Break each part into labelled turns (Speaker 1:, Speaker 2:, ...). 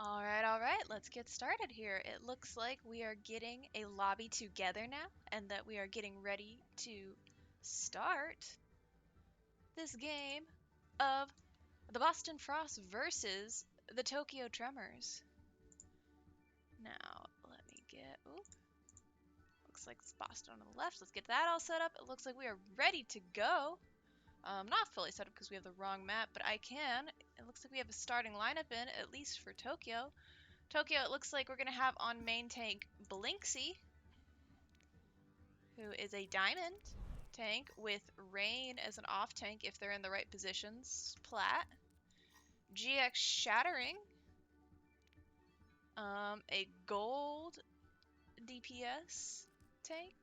Speaker 1: All right, let's get started here. It looks like we are getting a lobby together now, and that we are getting ready to start this game of the Boston Frost versus the Tokyo Tremors. Now, let me get, ooh, looks like it's Boston on the left. Let's get that all set up. It looks like we are ready to go. Not fully set up because we have the wrong map, but I can. It looks like we have a starting lineup in, at least for Tokyo. Tokyo, it looks like we're going to have on main tank Blinksy, who is a diamond tank with Rain as an off tank if they're in the right positions. Plat. GX Shattering. A gold DPS tank.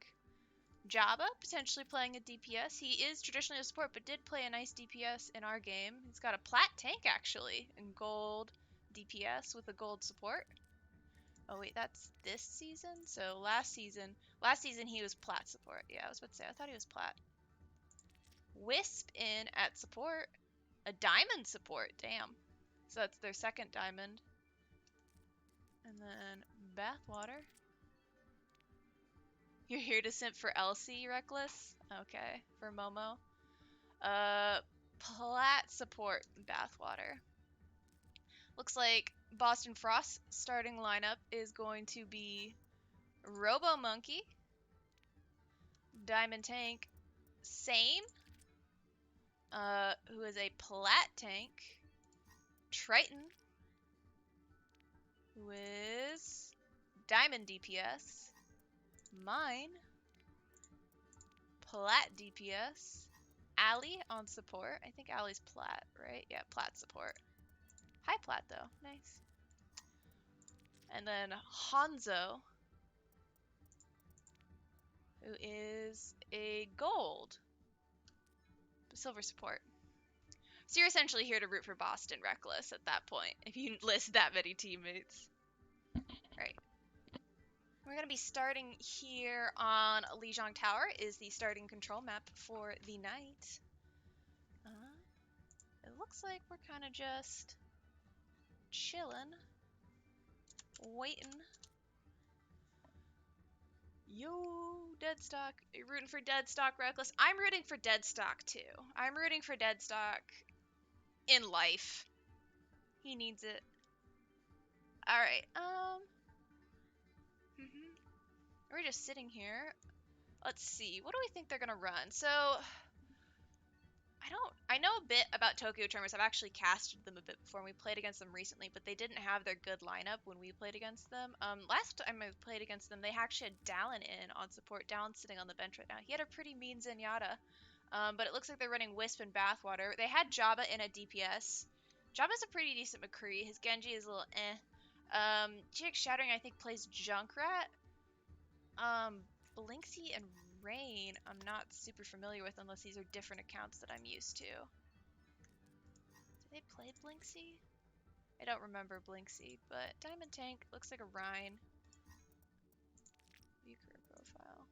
Speaker 1: Jabba, potentially playing a DPS. He is traditionally a support, but did play a nice DPS in our game. He's got a plat tank, actually, in gold DPS with a gold support. Oh wait, that's this season? So last season he was plat support. Yeah, I was about to say, I thought he was plat. Wisp in at support. A diamond support, damn. So that's their second diamond. And then Bathwater. You're here to simp for Elsie, Reckless? Okay, for Momo. Plat support, Bathwater. Looks like Boston Frost starting lineup is going to be Robo Monkey, Diamond Tank, Sane, who is a plat tank, Triton, who is diamond DPS, Mine, plat DPS, Allie on support. I think Allie's plat, right? Yeah, plat support. High plat though, nice. And then Hanzo, who is a gold silver support. So you're essentially here to root for Boston, Reckless, at that point, if you list that many teammates. Right. We're going to be starting here on Lijiang Tower, is the starting control map for the night. It looks like we're kind of just chilling, waiting. Yo, Deadstock. Are you rooting for Deadstock, Reckless? I'm rooting for Deadstock, too. I'm rooting for Deadstock in life. He needs it. Alright, we're just sitting here. Let's see, what do we think they're gonna run? So, I know a bit about Tokyo Tremors. I've actually casted them a bit before, and we played against them recently, but they didn't have their good lineup when we played against them. Last time I played against them, they actually had Dallin in on support. Dallin's sitting on the bench right now. He had a pretty mean Zenyatta, but it looks like they're running Wisp and Bathwater. They had Jabba in a DPS. Jabba's a pretty decent McCree. His Genji is a little eh. GX Shattering, I think, plays Junkrat. Blinksy and Rain, I'm not super familiar with unless these are different accounts that I'm used to. Did they play Blinksy? I don't remember Blinksy, but Diamond Tank looks like a Rhine. View career profile.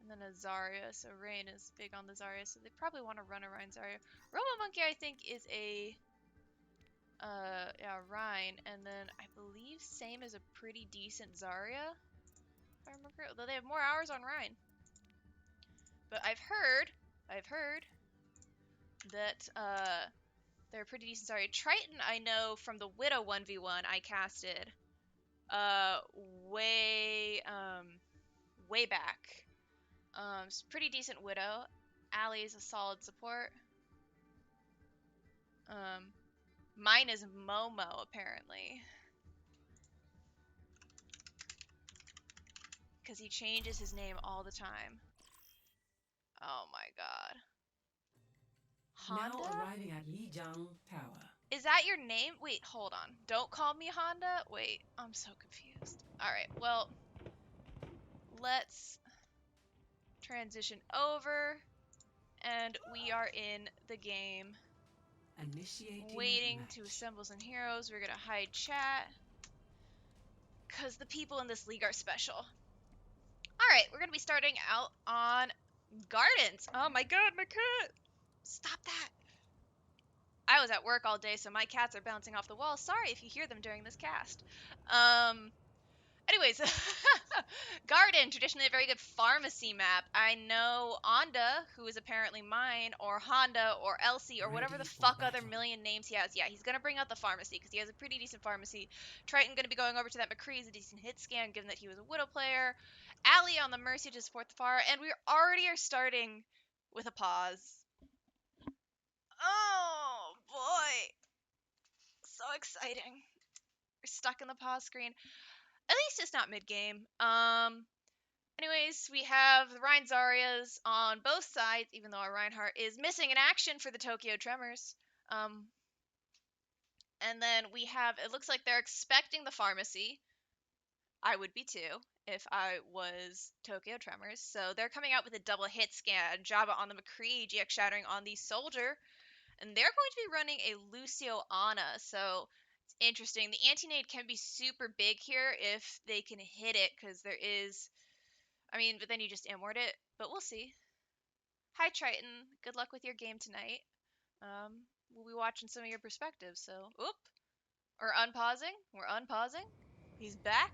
Speaker 1: And then a Zarya, so Rain is big on the Zarya, so they probably want to run a Rhine Zarya. Robo Monkey, I think, is a Rhine, and then I believe same as a pretty decent Zarya, if I remember correctly, although they have more hours on Rhine. But I've heard that they're pretty decent. Sorry, Triton I know from the Widow 1v1 I casted way back. It's pretty decent Widow. Allie's a solid support. Mine is Momo apparently, because he changes his name all the time. Oh my god. Honda?
Speaker 2: Now arriving at Lijiang Tower.
Speaker 1: Is that your name? Wait, hold on. Don't call me Honda? Wait, I'm so confused. Alright, well, let's transition over, and we are in the game.
Speaker 2: Initiating
Speaker 1: Waiting
Speaker 2: match.
Speaker 1: to assemble some heroes. We're gonna hide chat, because the people in this league are special. Alright, we're gonna be starting out on Gardens. Oh my god, my cat! Stop that! I was at work all day, so my cats are bouncing off the walls. Sorry if you hear them during this cast. Anyways, Garden, traditionally a very good pharmacy map. I know Onda, who is apparently mine, or Honda, or Elsie, or whatever the
Speaker 2: Ready for
Speaker 1: fuck other
Speaker 2: battle.
Speaker 1: million names he has. Yeah, he's gonna bring out the pharmacy because he has a pretty decent pharmacy. Triton gonna be going over to that McCree is a decent hit scan given that he was a Widow player. Allie on the Mercy to support the Pharah, and we already are starting with a pause. Oh boy, so exciting. We're stuck in the pause screen. At least it's not mid game. Anyways, we have the Rhine Zarias on both sides, even though our Reinhardt is missing in action for the Tokyo Tremors. And then we have, it looks like they're expecting the pharmacy. I would be too if I was Tokyo Tremors. So they're coming out with a double hit scan. Jabba on the McCree, GX Shattering on the Soldier. And they're going to be running a Lucio Ana. So it's interesting. The anti-nade can be super big here if they can hit it, because there is, I mean, but then you just immort it. But we'll see. Hi, Triton. Good luck with your game tonight. We'll be watching some of your perspectives. So, oop. Or unpausing. We're unpausing. He's back.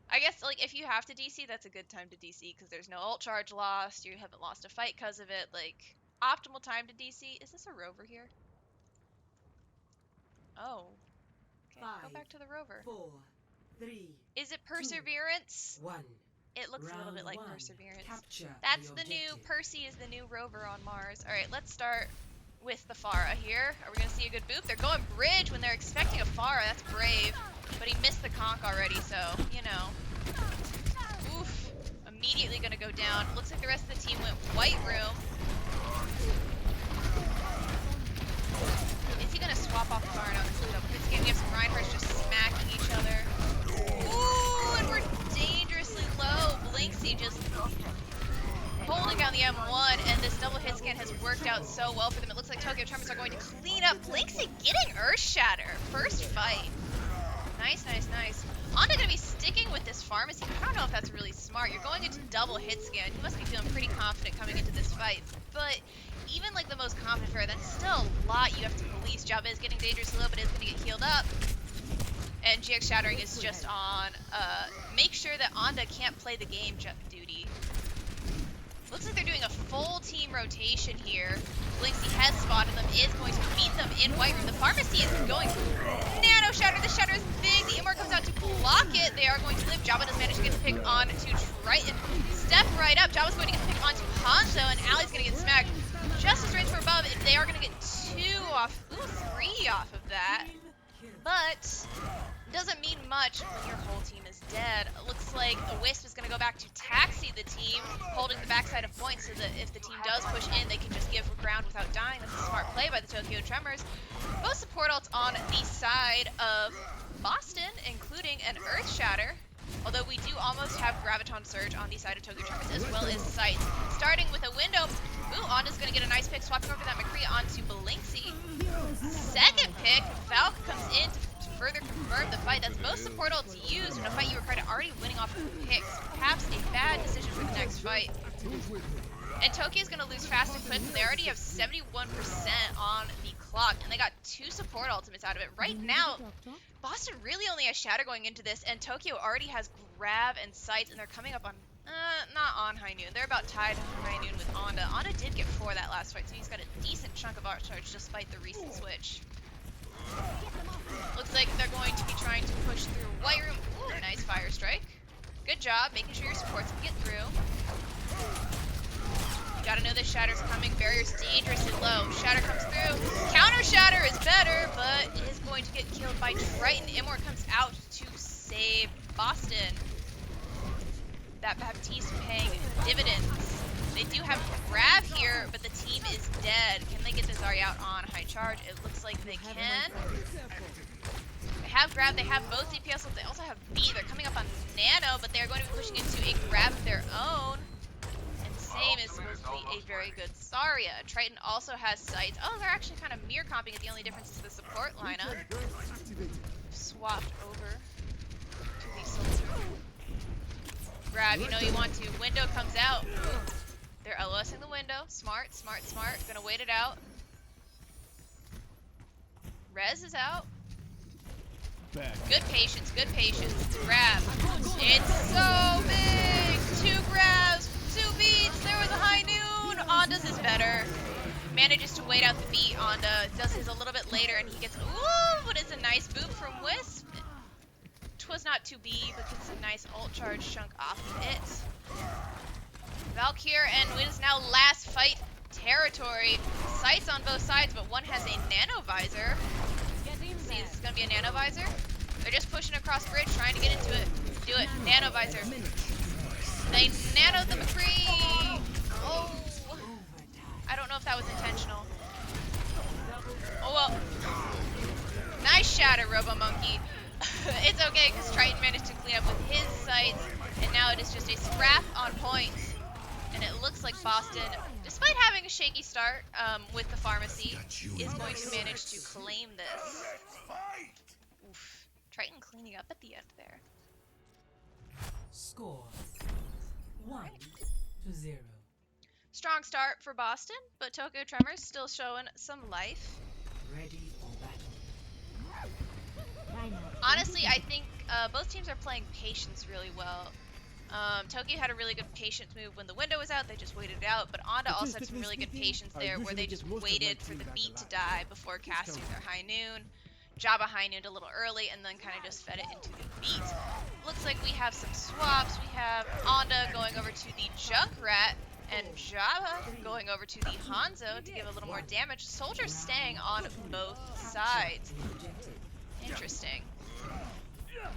Speaker 1: I guess, like, if you have to DC, that's a good time to DC, because there's no ult charge lost. You haven't lost a fight because of it. Like, optimal time to DC. Is this a rover here? Oh. Okay, go back to the rover.
Speaker 2: 4, 3,
Speaker 1: Is it Perseverance?
Speaker 2: 1.
Speaker 1: It looks a little bit
Speaker 2: Round
Speaker 1: like
Speaker 2: one.
Speaker 1: Perseverance.
Speaker 2: Capture
Speaker 1: That's
Speaker 2: the
Speaker 1: the new,
Speaker 2: objective.
Speaker 1: Percy is the new rover on Mars. Alright, let's start with the Pharah here. Are we going to see a good boop? They're going bridge when they're expecting a Pharah. That's brave. But he missed the conk already, so, you know. Oof. Immediately going to go down. Looks like the rest of the team went white room. Is he going to swap off the Pharah? No, this is double hit scan. We have some Reinhardts just smacking each other. Ooh, and we're dangerously low. Blinksy just holding down the M1, and this double hit scan has worked out so well for them. It looks like Tokyo Tremors are going to clean up. Blinksy getting Earth Shatter. First fight. Nice, nice, nice. Onda going to be sticking with this pharmacy. I don't know if that's really smart. You're going into double hit scan. You must be feeling pretty confident coming into this fight. But even like the most confident player, that's still a lot you have to police. Jabba is getting dangerously low, but is going to get healed up. And GX Shattering is just on make sure that Onda can't play the game duty. Looks like they're doing a full team rotation here. Blinksy has spotted them, is going to meet them in white room. The pharmacy is going nano shatter. The shatter is big. The Immort comes out to block it. They are going to live. Jabba does manage to get the pick on to Triton. Step right up. Jabba's going to get the pick onto Hanzo, and Allie's going to get smacked just as range from above. They are going to get 2 off, ooh, 3 off of that. But doesn't mean much when your whole team is dead. It looks like a Wisp is going to go back to taxi the team, holding the backside of points so that if the team does push in, they can just give ground without dying. That's a smart play by the Tokyo Tremors. Both support ults on the side of Boston, including an Earth Shatter. Although we do almost have Graviton Surge on the side of Tokyo Tremors as well as Sight. Starting with a window. Ooh, Onda's going to get a nice pick, swapping over that McCree onto Blinksy. Second pick, Falk comes in to further confirm the fight. That's both support ults used in a fight you were kind of already winning off of picks. Perhaps a bad decision for the next fight. And Tokyo's going to lose fast and quick. They already have 71% on the clock, and they got 2 support ultimates out of it. Right now, Boston really only has Shatter going into this, and Tokyo already has Grab and Sights, and they're coming up on, not on High Noon. They're about tied High Noon with Onda. Onda did get 4 that last fight, so he's got a decent chunk of art charge despite the recent switch. Looks like they're going to be trying to push through White Room. Ooh, nice fire strike. Good job making sure your supports can get through. You gotta know this Shatter's coming. Barrier's dangerously low. Shatter comes through. Counter Shatter is better, but is going to get killed by Triton. Immort comes out to save Boston. That Baptiste paying dividends. They do have Grab here, but the team is dead. Can they get the Zarya out on high charge? It looks like they can. They have Grab, they have both DPS, but they also have B. They're coming up on Nano, but they're going to be pushing into a Grab of their own. And same is supposed to be a very good Zarya. Triton also has Sights. Oh, they're actually kind of mirror comping it. The only difference is the support lineup. Swapped over to the Soldier. Grab, you know you want to. Window comes out. Ooh. They're LOSing the window. Smart, smart, smart. Gonna wait it out. Rez is out.
Speaker 3: Back.
Speaker 1: Good patience, good patience. Grab. It's so big! 2 grabs, 2 beats, there was a high noon! Onda's is better. Manages to wait out the beat. Onda does his a little bit later and he gets, ooh, but it's a nice boop from Wisp. Twas not 2B, but gets a nice ult charge chunk off of it. Valkyr and Win is now last fight territory. Sights on both sides, but one has a nano visor. See, this is gonna be a nano visor. They're just pushing across bridge, trying to get into it. Do it, nano visor. They nanoed the McCree. Oh, I don't know if that was intentional. Oh well. Nice shatter, Robo Monkey. It's okay because Triton managed to clean up with his sights, and now it is just a scrap on point. And it looks like Boston, despite having a shaky start with the pharmacy, is going to manage to claim this. Oof. Triton cleaning up at the end there.
Speaker 2: Score 1-0.
Speaker 1: Strong start for Boston, but Tokyo Tremors still showing some life.
Speaker 2: Ready for battle.
Speaker 1: Honestly, I think both teams are playing patience really well. Tokyo had a really good patience move when the window was out, they just waited it out, but Onda also had some really good patience there where they just waited for the beat to die before casting their high noon. Jabba high nooned a little early and then kind of just fed it into the beat. Looks like we have some swaps. We have Onda going over to the Junkrat and Jabba going over to the Hanzo to give a little more damage. Soldiers staying on both sides. Interesting.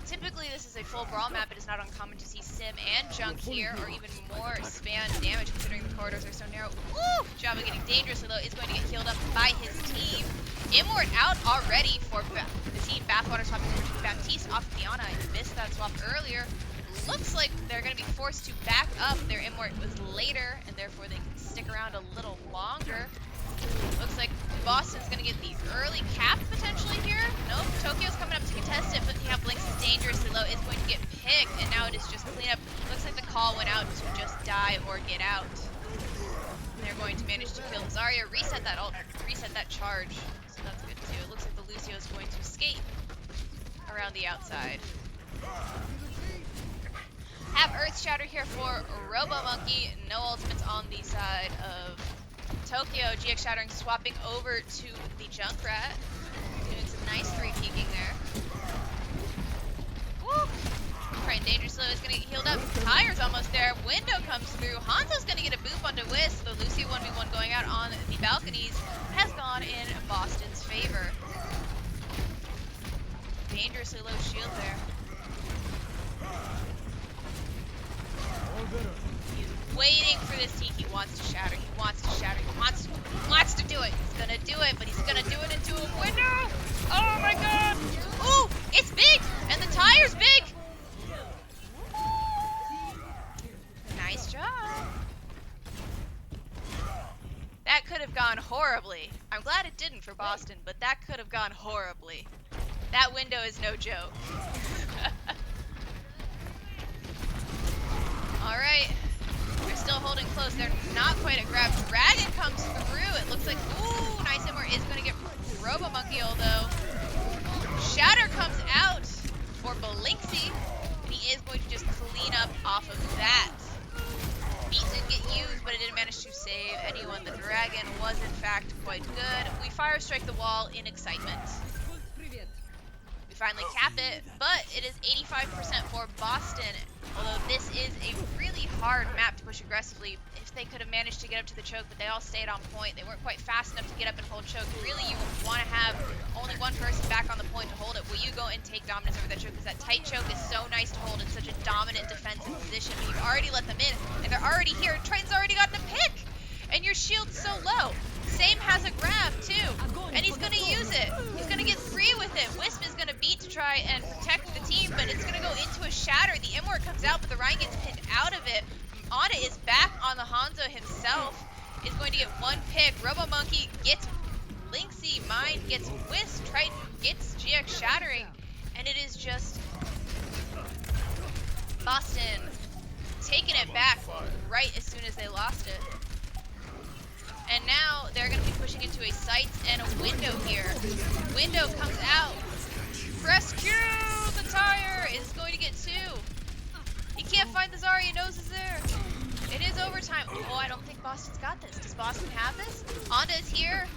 Speaker 1: Typically this is a full brawl map. It is not uncommon to see Sim and Junk here, or even more span damage considering the corridors are so narrow. Woo! Jabba getting dangerously low is going to get healed up by his team. Immort out already for the team. Bathwater swapping over to Baptiste off of Diana. I missed that swap earlier. Looks like they're going to be forced to back up. Their Immort was later, and therefore they can stick around a little longer. Looks like Boston's going to get the early cap potentially here. Nope, Tokyo's coming up to contest it, but the Blinks is dangerously low. It's going to get picked, and now it is just cleanup. Looks like the call went out to just die or get out. And they're going to manage to kill Zarya, reset that ult, reset that charge. So that's good too. It looks like the Lucio is going to escape around the outside. Have Earth Shatter here for Robo Monkey. No ultimates on the side of Tokyo. GX Shattering swapping over to the Junkrat. Doing some nice 3-peeking there. Woo! Triton dangerously is going to get healed up. Tire's almost there. Window comes through. Hanzo's going to get a boop onto Wisp. The Lucio 1v1 going out on the balconies has gone in Boston's favor. Dangerously low shield there. He's waiting for this T. He wants to shatter. He wants to shatter. He wants to do it. He's gonna do it, but he's gonna do it into a window. Oh my god! Ooh, it's big, and the tire's big. Nice job. That could have gone horribly. I'm glad it didn't for Boston, but that could have gone horribly. That window is no joke. Alright. They're still holding close. They're not quite at grab. Dragon comes through. It looks like, ooh, nice Immort is going to get Robo Monkey, although Shatter comes out for Balinksy, and he is going to just clean up off of that. Beat didn't get used, but it didn't manage to save anyone. The Dragon was, in fact, quite good. We fire strike the wall in excitement. We finally cap it, but it is 85% for Boston. Although this is a really hard map to push aggressively. If they could have managed to get up to the choke, but they all stayed on point. They weren't quite fast enough to get up and hold choke. Really, you want to have only one person back on the point to hold it. Will you go and take dominance over that choke? Because that tight choke is so nice to hold in such a dominant defensive position. But you've already let them in, and they're already here. Triton's already gotten a pick, and your shield's so low. Same has a grab too, and he's going to use it. He's going to get free with it. Wisp is going to beat to try and protect the team, but it's going to go into a shatter. The Immort comes out, but the Ryan gets pinned out of it. Ana is back on the Hanzo himself. Is going to get one pick. Robo Monkey gets Linksy. Mine gets Wisp. Triton gets GX Shattering, and it is just Boston taking it back right as soon as they lost it. And now they're going to be pushing into a site fights and a window here. Window comes out. Press Q! The tire is going to get 2. He can't find the Zarya, he knows it's there. It is overtime. Oh, I don't think Boston's got this. Does Boston have this? Onda is here.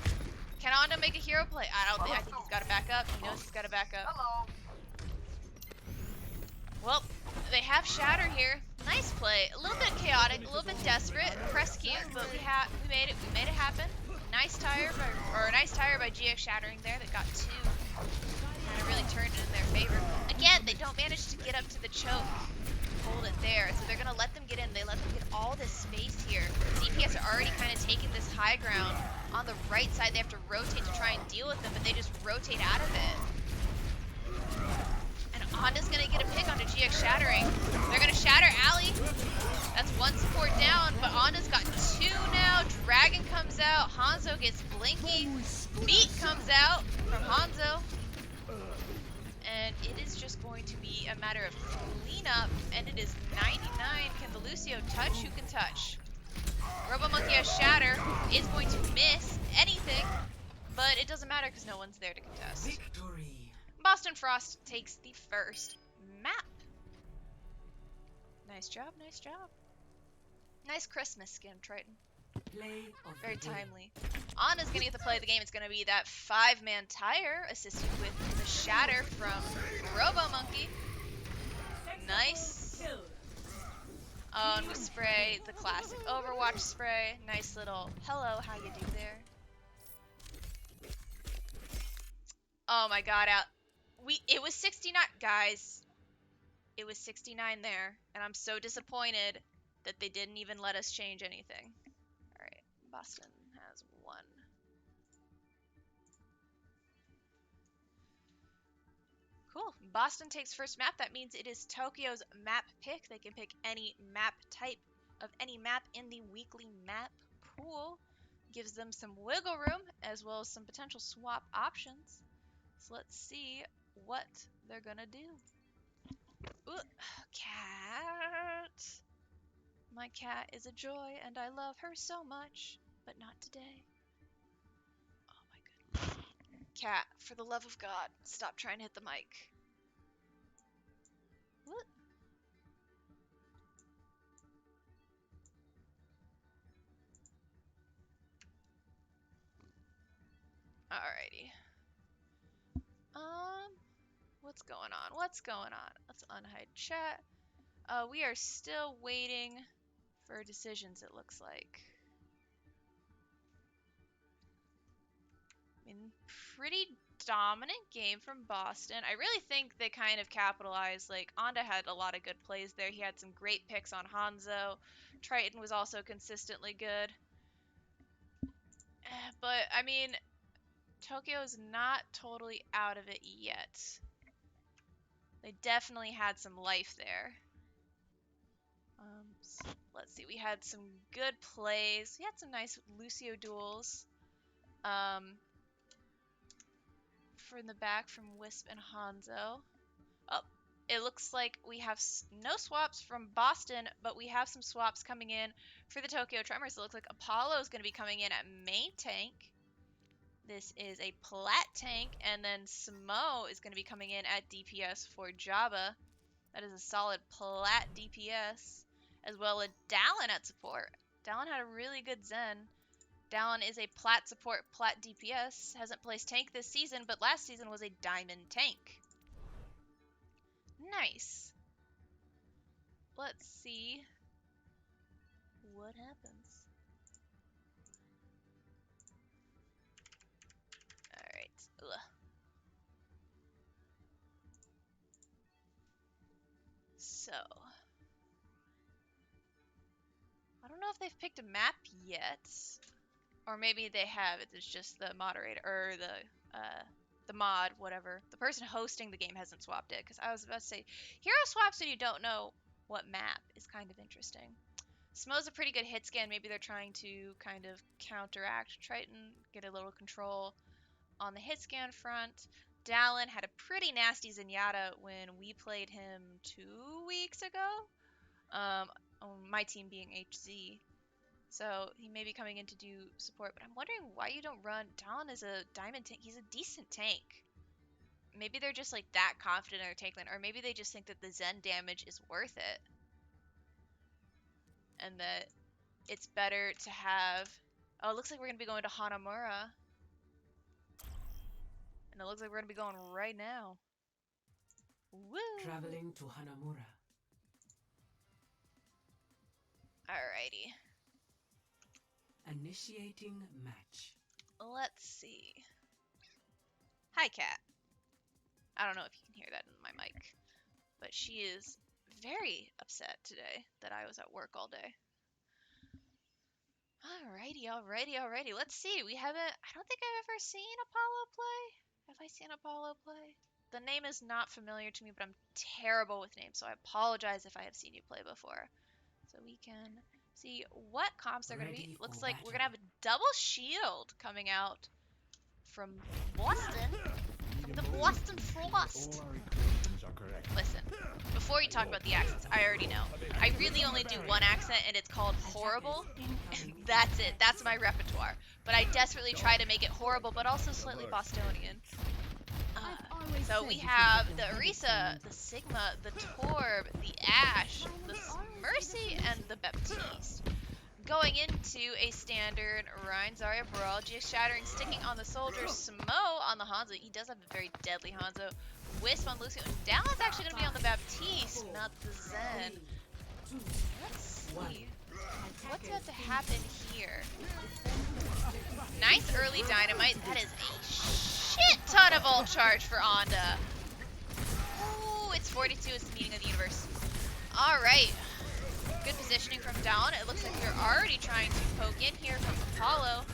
Speaker 1: Can Onda make a hero play? I think he's got to back up. He knows he's got to back up. Well, they have Shatter here. Nice play. A little bit chaotic, a little bit desperate. Press Q, but we made it. We made it happen. Nice tire by GX Shattering there that got 2. Kind of really turned it in their favor. Again, they don't manage to get up to the choke. Hold it there. So they're going to let them get in. They let them get all this space here. DPS are already kind of taking this high ground on the right side. They have to rotate to try and deal with them, but they just rotate out of it. And Onda's going to get a pick onto GX Shattering. They're going to shatter Ali. That's 1 support down, but Onda's got 2 now. Dragon comes out. Hanzo gets Blinky. Meat comes out from Hanzo. And it is just going to be a matter of cleanup, and it is 99. Can the Lucio touch? Who can touch? Robomonkey has Shatter, is going to miss anything, but it doesn't matter because no one's there to contest.
Speaker 2: Victory.
Speaker 1: Boston Frost takes the first map. Nice job, nice job. Nice Christmas skin, Triton.
Speaker 2: Play of
Speaker 1: Very
Speaker 2: the game.
Speaker 1: timely. Anna's gonna get the play of the game. It's gonna be that 5-man tire assisted with the shatter from Robomonkey. Nice. Oh, and we spray the classic Overwatch spray. Nice little hello, how you do there. Oh my god, it was 69, guys. It was 69 there, and I'm so disappointed that they didn't even let us change anything. Alright, Boston has 1. Cool. Boston takes first map. That means it is Tokyo's map pick. They can pick any map type of any map in the weekly map pool. Gives them some wiggle room as well as some potential swap options. So let's see what they're gonna do. Ooh, cat. My cat is a joy and I love her so much, but not today. Oh my goodness. Cat, for the love of God, stop trying to hit the mic. What? Alrighty. What's going on? What's going on? Let's unhide chat. We are still waiting for decisions, it looks like. I mean, pretty dominant game from Boston. I really think they kind of capitalized. Like, Onda had a lot of good plays there. He had some great picks on Hanzo. Triton was also consistently good. But, I mean, Tokyo's not totally out of it yet. They definitely had some life there. So let's see. We had some good plays. We had some nice Lucio duels. From the back from Wisp and Hanzo. Oh, it looks like we have no swaps from Boston, but we have some swaps coming in for the Tokyo Tremors. It looks like Apollo is going to be coming in at main tank. This is a plat tank, and then Smo is going to be coming in at DPS for Jabba. That is a solid plat DPS, as well as Dallin at support. Dallin had a really good Zen. Dallin is a plat support, plat DPS. Hasn't placed tank this season, but last season was a diamond tank. Nice. Let's see what happens. Alright. So, I don't know if they've picked a map yet. Or maybe they have. It's just the moderator, or the mod, whatever. The person hosting the game hasn't swapped it, because I was about to say, hero swaps when you don't know what map is kind of interesting. Smo's a pretty good hit scan. Maybe they're trying to kind of counteract Triton, get a little control on the hit scan front. Dallin had a pretty nasty Zenyatta when we played him 2 weeks ago. My team being HZ. So he may be coming in to do support, but I'm wondering why you don't run. Talon is a diamond tank. He's a decent tank. Maybe they're just like that confident in their tank line, or maybe they just think that the Zen damage is worth it. And that it's better to have... Oh, it looks like we're going to be going to Hanamura. And it looks like we're going to be going right now. Woo!
Speaker 2: Traveling to Hanamura.
Speaker 1: Alrighty.
Speaker 2: Initiating match.
Speaker 1: Let's see. Hi, Cat. I don't know if you can hear that in my mic, but she is very upset today that I was at work all day. Alrighty. Let's see. We haven't... I don't think I've ever seen Apollo play. Have I seen Apollo play? The name is not familiar to me, but I'm terrible with names, so I apologize if I have seen you play before. So we can see what comps they're going to be.
Speaker 2: Ready
Speaker 1: Looks
Speaker 2: for
Speaker 1: like we're going to have
Speaker 2: battle.
Speaker 1: a double shield coming out from Boston. From the Boston Frost.
Speaker 3: All our equations are correct.
Speaker 1: Listen, before you talk about the accents, I already know. I really only do one accent, and it's called horrible. That's it. That's my repertoire. But I desperately try to make it horrible, but also slightly Bostonian. So we have the Orisa, the Sigma, the Torb, the Ash, the Mercy, and the Baptiste. Going into a standard Ryan Zarya Brawl, GX Shattering sticking on the Soldier, Smo on the Hanzo. He does have a very deadly Hanzo. Wisp on Lucio. And Dallas actually going to be on the Baptiste, not the Zen. Let's see what's about to happen here. Nice early dynamite. That is a shit ton of ult charge for Onda. Ooh, it's 42. It's the meaning of the universe. All right. Good positioning from down. It looks like they're already trying to poke in here from Apollo.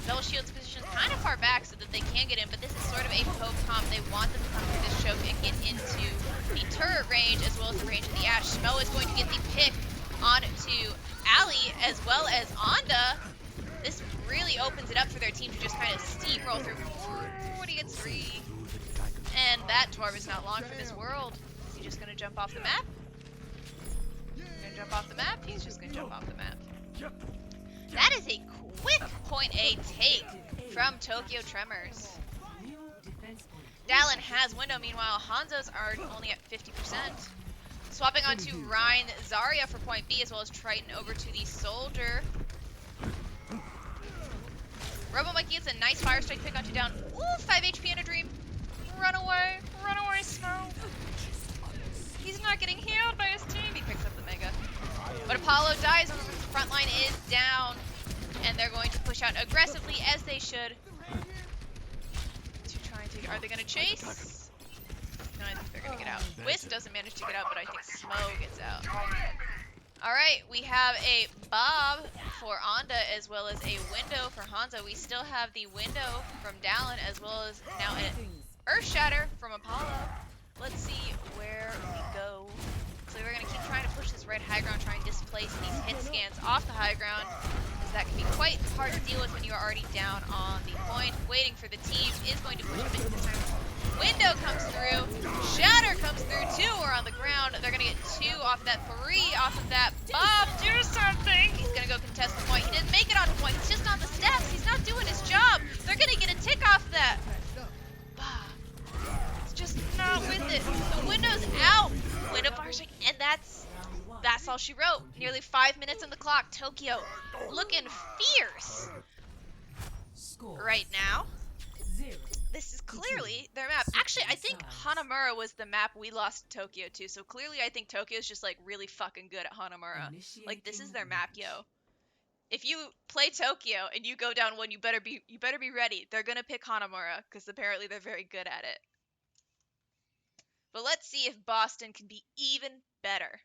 Speaker 1: Double Shield's position kind of far back so that they can get in, but this is sort of a poke comp. They want them to come through this choke and get into the turret range as well as the range of the Ash. Smo is going to get the pick onto Ali as well as Onda. This really opens it up for their team to just kind of steamroll through. 40 gets 3. And that Torb is not long for this world. Is he just going to jump off the map? Jump off the map? He's just gonna jump off the map. That is a quick point A take from Tokyo Tremors. Dallin has window, meanwhile Hanzo's are only at 50%. Swapping onto Rhine Zarya for point B as well as Triton over to the Soldier. Robo Monkey gets a nice Fire Strike pick onto down. Ooh, 5 HP in a dream. Run away, Snow. He's not getting healed by his team. He picks up the Mega. But Apollo dies when the front line is down. And they're going to push out aggressively as they should. To try and take... Are they going to chase? No, I think they're going to get out. Wisp doesn't manage to get out, but I think Smo gets out. Alright, we have a Bob for Onda as well as a window for Hanzo. We still have the window from Dallin as well as now an Earth Shatter from Apollo. Let's see where we go. So we're going to keep trying to push this red high ground, try and displace these hit scans off the high ground, because that can be quite hard to deal with when you are already down on the point. Waiting for the team is going to push up into this time. Window comes through. Shatter comes through too. We're on the ground. They're going to get 2 off that, 3 off of that. Bob, do something! He's going to go contest the point. He didn't make it on the point. He's just on the steps. He's not doing his job. They're going to get a tick off of that. Just not with it. The window's out. Window fire strike, and that's all she wrote. Nearly 5 minutes on the clock. Tokyo looking fierce right now. This is clearly their map. Actually, I think Hanamura was the map we lost to Tokyo to. So clearly, I think Tokyo's just like really fucking good at Hanamura. Like this is their map, yo. If you play Tokyo and you go down one, you better be ready. They're gonna pick Hanamura because apparently they're very good at it. But let's see if Boston can be even better.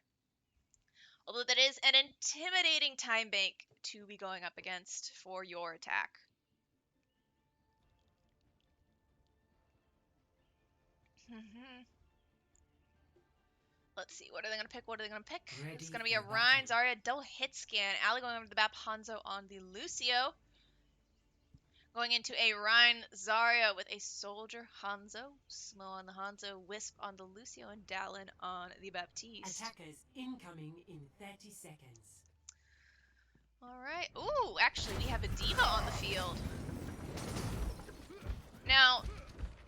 Speaker 1: Although that is an intimidating time bank to be going up against for your attack. Let's see, what are they going to pick? It's going to be a Rhine, Zarya, double hit scan. Ali going over to the map, Hanzo on the Lucio. Going into a Rhine Zarya with a Soldier Hanzo, Smo on the Hanzo, Wisp on the Lucio, and Dallin on the Baptiste.
Speaker 2: Attackers incoming in 30 seconds.
Speaker 1: Alright. Ooh, actually, we have a diva on the field. Now,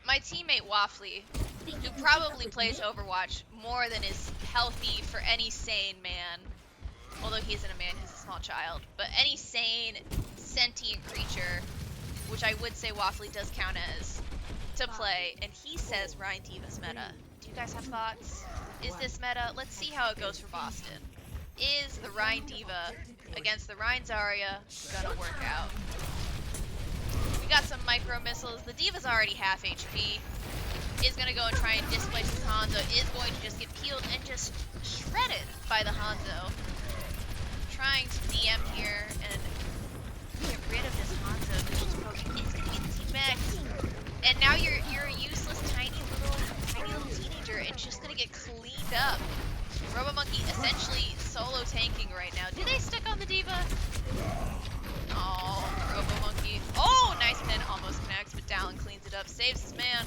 Speaker 1: my teammate Waffly, who probably plays Overwatch more than is healthy for any sane man, although he isn't a man, he's a small child, but any sane, sentient creature, which I would say Waffly does count as, to play, and he says Ryan Diva's meta. Do you guys have thoughts? Is this meta? Let's see how it goes for Boston. Is the Ryan Diva against the Ryan Zarya gonna work out? We got some micro missiles. The Diva's already half HP. Is gonna go and try and displace his Hanzo. Is going to just get peeled and just shredded by the Hanzo. Trying to DM here and get rid of this Hanzo. The just poke is gonna get the team back. And now you're a useless tiny little teenager and just gonna get cleaned up. Robomonkey essentially solo tanking right now. Do they stick on the Diva? Oh, Robomonkey. Oh, nice pin. Almost connects, but Dallin cleans it up. Saves his man.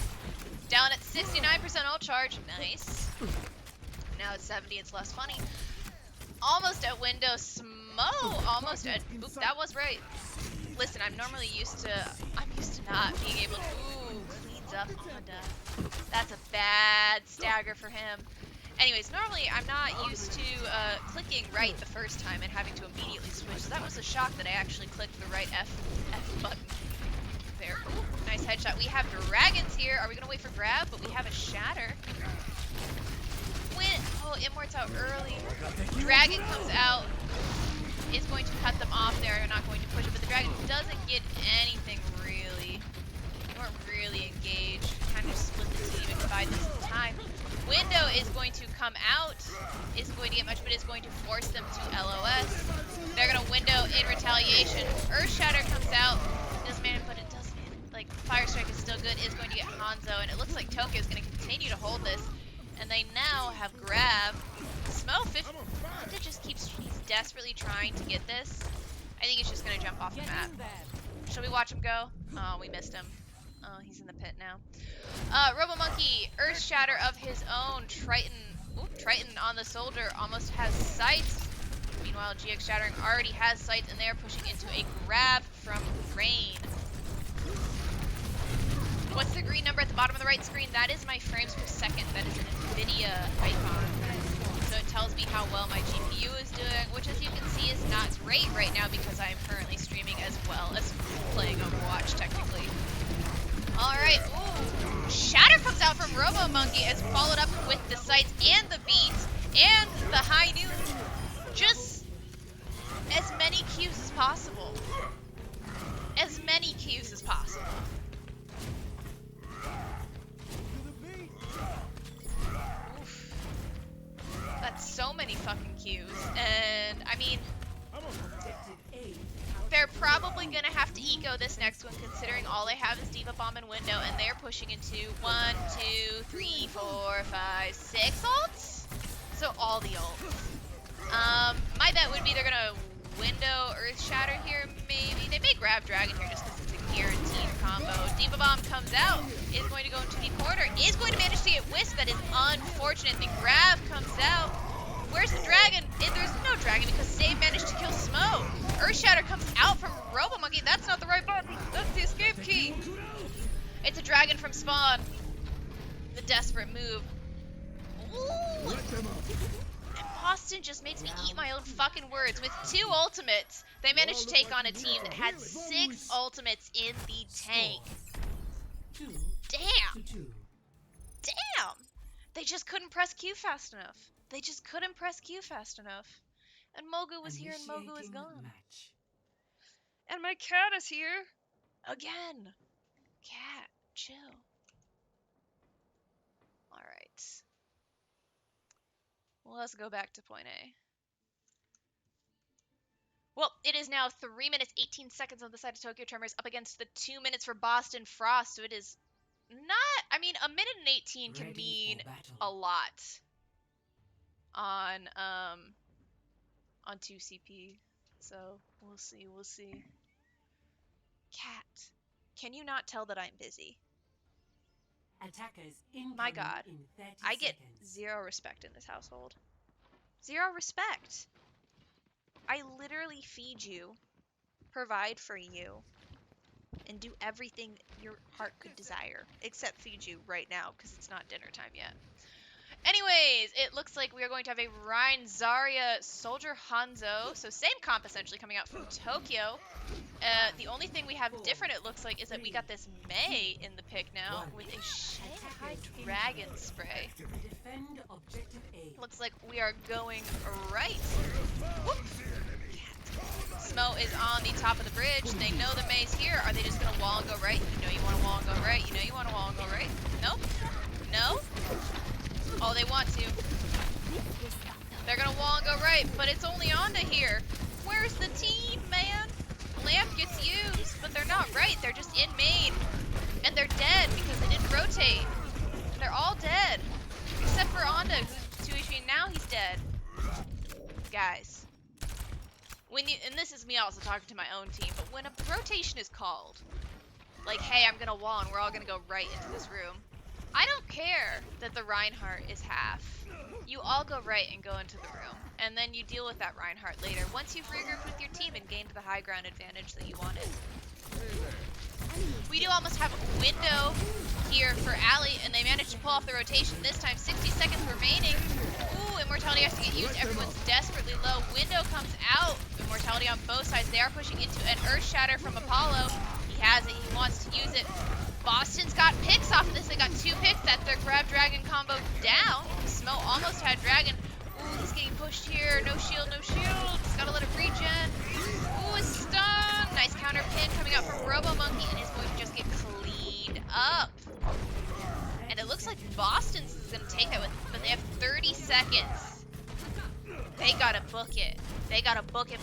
Speaker 1: Down at 69% ult charge. Nice. Now it's 70. It's less funny. Almost at window. Smo. Almost at. Oop, that was right. Listen, I'm used to not being able to. Ooh, cleans up on death. That's a bad stagger for him. Anyways, normally I'm not used to clicking right the first time and having to immediately switch. So that was a shock that I actually clicked the right F button there. Ooh, nice headshot. We have dragons here. Are we gonna wait for grab? But we have a shatter. Oh, Immort's out early. Dragon comes out. Is going to cut them off there. You're not going to push it, but the dragon doesn't get anything really. You weren't really engaged. Kind of just split the team and divide this time. Window is going to come out, isn't going to get much, but is going to force them to LOS. They're going to window in retaliation. Earthshatter comes out, does man, but it does man. Like, Fire Strike is still good, is going to get Hanzo, and it looks like Tokyo is going to continue to hold this. And they now have grab. Smo 50 just keeps, he's desperately trying to get this. I think he's just going to jump off the map. Shall we watch him go? Oh, we missed him. Oh, he's in the pit now. Robomonkey, Earth Shatter of his own. Triton on the soldier almost has sights. Meanwhile, GX Shattering already has sights, and they're pushing into a grab from Rain. What's the green number at the bottom of the right screen? That is my frames per second. That is an NVIDIA icon. So it tells me how well my GPU is doing, which as you can see is not great right now because I am currently streaming as well as playing Overwatch technically. Alright, ooh. Shatter comes out from Robomonkey as followed up with the sights and the beats and the high noon. Just as many Qs as possible. As many Qs as possible. Oof. That's so many fucking Qs. And, I mean, they're probably going to have to eco this next one, considering all they have is Diva Bomb and Window, and they're pushing into 1, 2, 3, 4, 5, 6 ults? So all the ults. My bet would be they're going to Window Earth Shatter here, maybe. They may grab Dragon here just because it's a guaranteed combo. Diva Bomb comes out, is going to go into the corner, is going to manage to get Wisp. That is unfortunate. The grab comes out. Where's the dragon? There's no dragon because Save managed to kill Smo. Earthshatter comes out from Robomonkey. That's not the right button. That's the escape key. It's a dragon from spawn. The desperate move. Ooh. And Boston just makes me eat my own fucking words. With 2 ultimates, they managed to take on a team that had 6 ultimates in the tank. Damn. Damn. They just couldn't press Q fast enough. They just couldn't press Q fast enough. And Mogu was here and Mogu is gone.
Speaker 2: Match.
Speaker 1: And my cat is here. Again. Cat, chill. Alright. Well, let's go back to point A. Well, it is now 3 minutes, 18 seconds on the side of Tokyo Tremors up against the 2 minutes for Boston Frost. So it is not, I mean, a minute and 18 can mean a lot on 2CP. So we'll see. Cat, can you not tell that I'm busy?
Speaker 2: Attackers
Speaker 1: My God,
Speaker 2: in 30
Speaker 1: I get
Speaker 2: seconds.
Speaker 1: 0 respect in this household. 0 respect. I literally feed you, provide for you, and do everything your heart could desire, except feed you right now because it's not dinner time yet. Anyways, it looks like we are going to have a Rein Zarya Soldier Hanzo. So same comp essentially coming out from Tokyo. The only thing we have different, it looks like, is that we got this Mei in the pick now with a Shanghai Dragon spray.
Speaker 2: Defend objective A.
Speaker 1: Looks like we are going right. Whoop. Smo is on the top of the bridge. They know the Mei's here. Are they just going to wall and go right? You know you want to wall and go right. You know you want to wall and go right. Nope. No? Oh, they want to. They're going to wall and go right, but it's only Onda here. Where's the team, man? Lamp gets used, but they're not right. They're just in main. And they're dead because they didn't rotate. And they're all dead. Except for Onda, who's 2 HP, and now he's dead. Guys. And this is me also talking to my own team, but when a rotation is called, like, hey, I'm going to wall and we're all going to go right into this room, I don't care that the Reinhardt is half. You all go right and go into the room, and then you deal with that Reinhardt later once you've regrouped with your team and gained the high ground advantage that you wanted. We do almost have a window here for Ali, and they managed to pull off the rotation this time. 60 seconds remaining. Ooh, Immortality has to get used. Everyone's desperately low. Window comes out. Immortality on both sides. They are pushing into an Earth Shatter from Apollo. He has it. He wants to use it. Boston's got picks off of this. They got 2 picks. That's their Grab Dragon combo down. Smo almost had Dragon. Ooh, he's getting pushed here. No shield, no shield. He's gotta let it regen. Ooh, a stun. Nice counter pin coming out from Robo Monkey, and is going to just get cleaned up. And it looks like Boston's is gonna take that with, but they have 30 seconds. They gotta book it. They gotta book it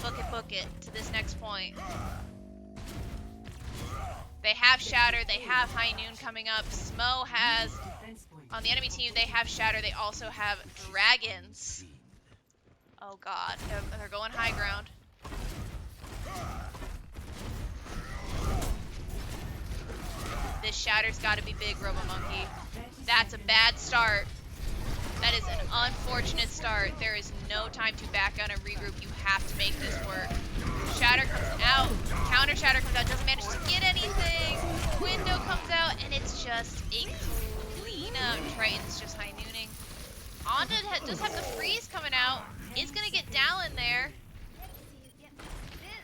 Speaker 1: to this next point. They have Shatter, they have High Noon coming up. Smo has, on the enemy team, they have Shatter, they also have Dragons. Oh god, they're going high ground. This Shatter's gotta be big, Robo Monkey. That's a bad start. That is an unfortunate start. There is no time to back out and regroup. You have to make this work. Shatter comes out. Counter Shatter comes out. Doesn't manage to get anything. Window comes out, and it's just a cleanup. Triton's just high nooning. Onda does have the freeze coming out. Is going to get Dallin there.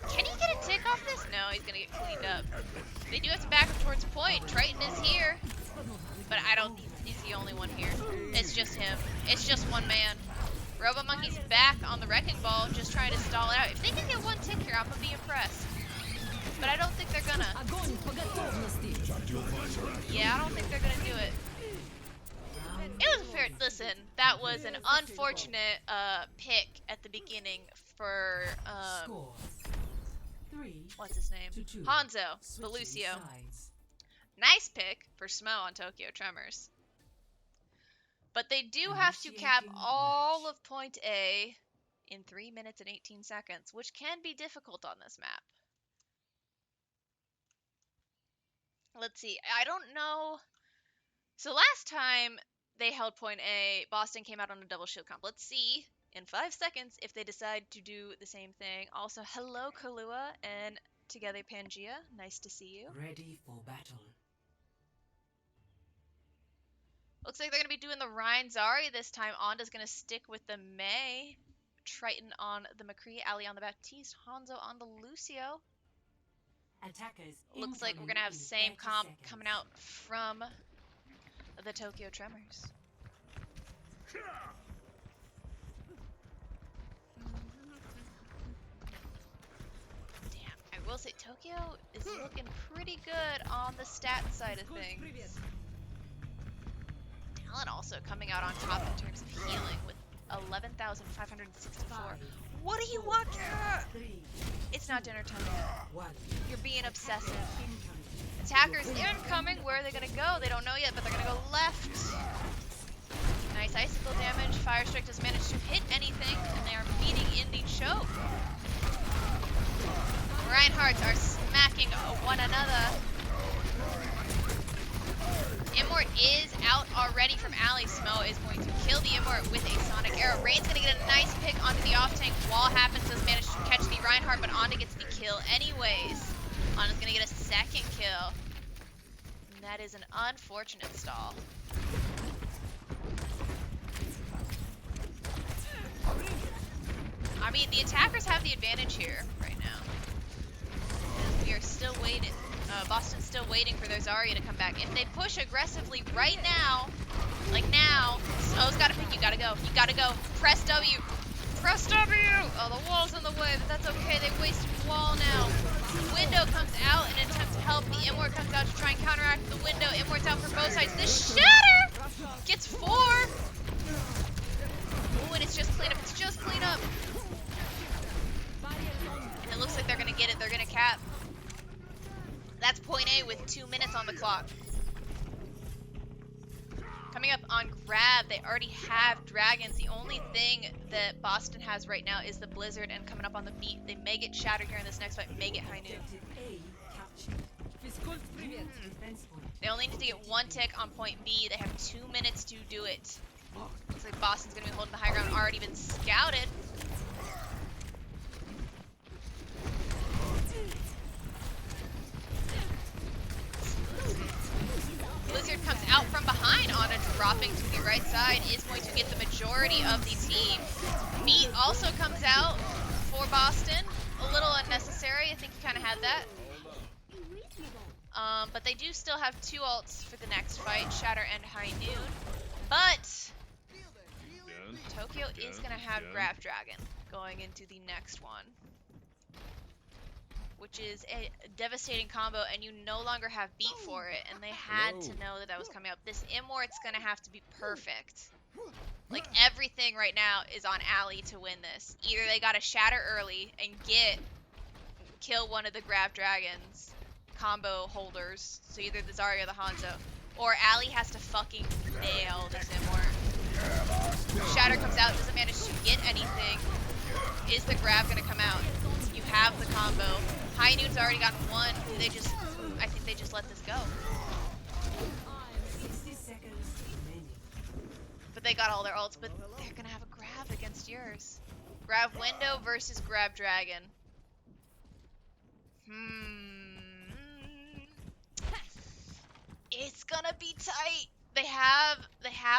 Speaker 1: Can he get a tick off this? No, he's going to get cleaned up. They do have to back up towards point. Triton is here. But I don't think he's the only one here. It's just him. It's just one man. Robo Monkey's back on the Wrecking Ball, just trying to stall out. If they can get one tick here, I'm gonna be impressed. But I don't think they're gonna. Yeah, I don't think they're gonna do it. It was fair. Listen, that was an unfortunate pick at the beginning for what's his name? Hanzo, the Lucio. Nice pick for Smo on Tokyo Tremors. But they do have to cap all of point A in 3 minutes and 18 seconds, which can be difficult on this map. Let's see. I don't know. So last time they held point A, Boston came out on a double shield comp. Let's see in 5 seconds if they decide to do the same thing. Also, hello Kalua and Together Pangea. Nice to see you.
Speaker 2: Ready for battle.
Speaker 1: Looks like they're going to be doing the Rein Zari this time. Onda's going to stick with the Mei. Triton on the McCree. Ali on the Baptiste. Hanzo on the Lucio.
Speaker 2: Attackers.
Speaker 1: Looks like we're going to have same comp coming out from the Tokyo Tremors. Damn, I will say Tokyo is looking pretty good on the stat side of things. Talon also coming out on top in terms of healing with 11,564. What do you want? It's not dinner time yet. You're being obsessive. Attackers incoming. Where are they going to go? They don't know yet, but they're going to go left. Nice icicle damage. Fire Strike doesn't manage to hit anything, and they are meeting in the choke. Reinhardts are smacking one another. Immort is out already. ready from Ali. Smo is going to kill the Immort with a Sonic Arrow. Rain's going to get a nice pick onto the off-tank. Wall happens, does manage to catch the Reinhardt, but Onda gets the kill anyways. Onda's going to get a second kill. And that is an unfortunate stall. I mean, the attackers have the advantage here right now. Because we are still waiting. Boston's still waiting for their Zarya to come back. If they push aggressively right now, like now, O's gotta pick, you gotta go. You gotta go. Press W. Press W! Oh, the wall's in the way, but that's okay. They wasted wall now. Window comes out in an attempt to help. The Immort comes out to try and counteract the window. Immort's out from both sides. The Shatter gets 4. Ooh, and it's just cleanup. It's just cleanup. And it looks like they're gonna get it. They're gonna cap. That's point A with 2 minutes on the clock. Coming up on grab, they already have dragons. The only thing that Boston has right now is the blizzard, and coming up on the beat, they may get shattered here in this next fight, may get high noon. They only need to get 1 tick on point B. They have 2 minutes to do it. Looks like Boston's gonna be holding the high ground, already been scouted. Blizzard comes out from behind on it, dropping to the right side, is going to get the majority of the team. Beat also comes out for Boston. A little unnecessary. I think he kind of had that. But they do still have 2 ults for the next fight, Shatter and High Noon. But Tokyo is going to have Grab Dragon going into the next one, which is a devastating combo, and you no longer have beat for it, and they had to know that that was coming up. This Immort's gonna have to be perfect. Like, everything right now is on Ali to win this. Either they gotta shatter early and kill one of the Grab Dragons combo holders, so either the Zarya or the Hanzo, or Ali has to fucking nail this Immort. Shatter comes out, doesn't manage to get anything. Is the grab gonna come out? You have the combo. High Noon's already gotten 1. I think they just let this go. But they got all their ults, but they're gonna have a grab against yours. Grab window versus grab dragon. It's gonna be tight. They have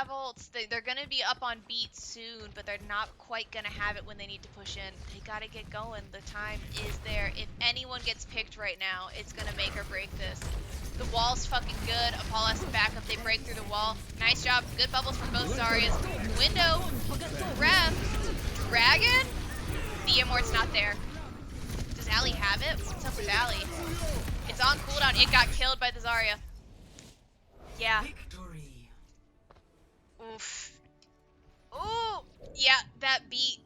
Speaker 1: ults. They're gonna be up on beat soon, but they're not quite gonna have it when they need to push in. They gotta get going. The time is there. If anyone gets picked right now, it's gonna make or break this. The wall's fucking good. Apollo has to back up. They break through the wall. Nice job. Good bubbles from both Zaryas. Window. Grab. Dragon. The Immort's not there. Does Ali have it? What's up with Ali? It's on cooldown. It got killed by the Zarya. Yeah. Oof. Ooh. Yeah, that beat.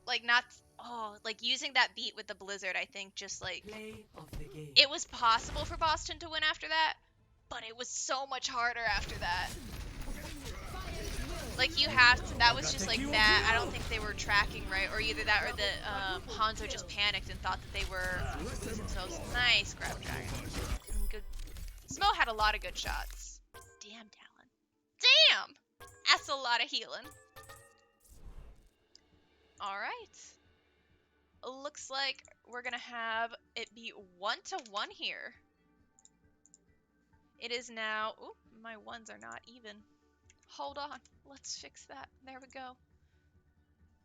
Speaker 1: Like, not... Oh, like, using that beat with the Blizzard, I think, just, like... It was possible for Boston to win after that, but it was so much harder after that. Like, you have to... That was just, like, that. I don't think they were tracking right, or either that or the Hanzo just panicked and thought that they were losing themselves. Nice grab dragon. Good. Smo had a lot of good shots. Damn, Talon. Damn! That's a lot of healing. Alright. Looks like we're gonna have it be 1-1 here. It is now... Ooh, my ones are not even. Hold on. Let's fix that. There we go.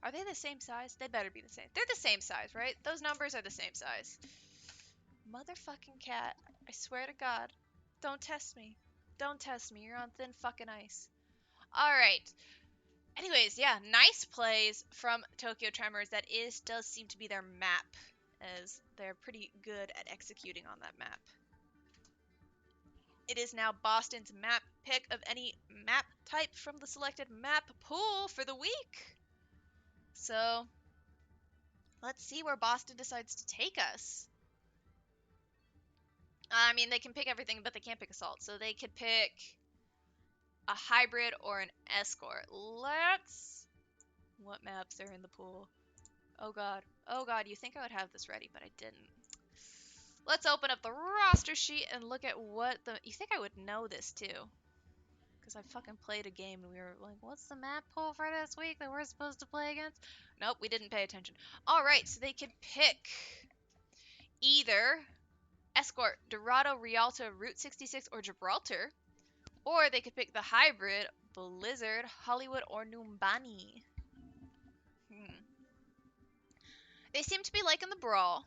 Speaker 1: Are they the same size? They better be the same. They're the same size, right? Those numbers are the same size. Motherfucking cat. I swear to God. Don't test me. Don't test me. You're on thin fucking ice. Alright. Anyways, yeah, nice plays from Tokyo Tremors. That does seem to be their map, as they're pretty good at executing on that map. It is now Boston's map pick of any map type from the selected map pool for the week. So, let's see where Boston decides to take us. I mean, they can pick everything, but they can't pick Assault. So they could pick a hybrid or an escort. What maps are in the pool? Oh god. Oh god, you think I would have this ready, but I didn't. Let's open up the roster sheet and look at what the... You think I would know this too? Because I fucking played a game and we were like, what's the map pool for this week that we're supposed to play against? Nope, we didn't pay attention. Alright, so they could pick either Escort, Dorado, Rialto, Route 66, or Gibraltar. Or they could pick the hybrid, Blizzard, Hollywood, or Numbani. They seem to be liking the brawl.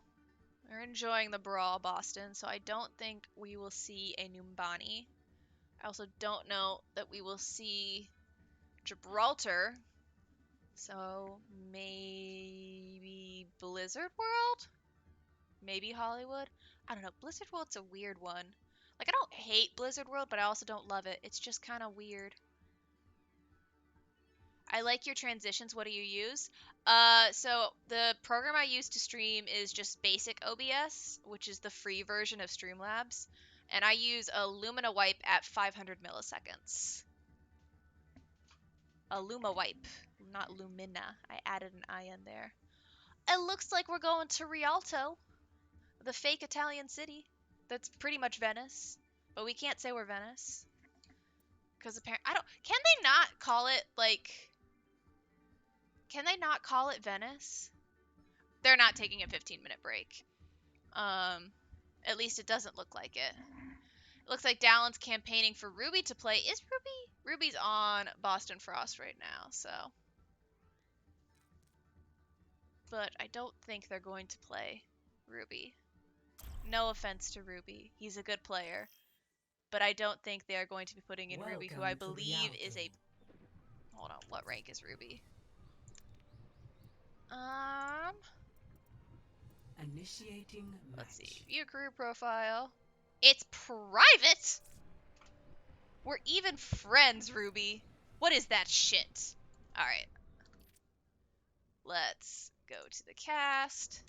Speaker 1: They're enjoying the brawl, Boston, so I don't think we will see a Numbani. I also don't know that we will see Gibraltar. So maybe Blizzard World? Maybe Hollywood? I don't know. Blizzard World's a weird one. Like, I don't hate Blizzard World, but I also don't love it. It's just kind of weird. I like your transitions. What do you use? So the program I use to stream is just basic OBS, which is the free version of Streamlabs. And I use a Lumina wipe at 500 milliseconds. A Luma wipe, not Lumina. I added an I in there. It looks like we're going to Rialto, the fake Italian city. That's pretty much Venice, but we can't say we're Venice. Because apparently, can they not call it, like, can they not call it Venice? They're not taking a 15-minute break. At least it doesn't look like it. It looks like Dallin's campaigning for Ruby to play. Is Ruby? Ruby's on Boston Frost right now, so. But I don't think they're going to play Ruby. No offense to Ruby. He's a good player. But I don't think they are going to be putting in Ruby, who I believe is a... Hold on, what rank is Ruby?
Speaker 2: Initiating match.
Speaker 1: Let's see. View career profile. It's private? We're even friends, Ruby. What is that shit? Alright. Let's go to the cast.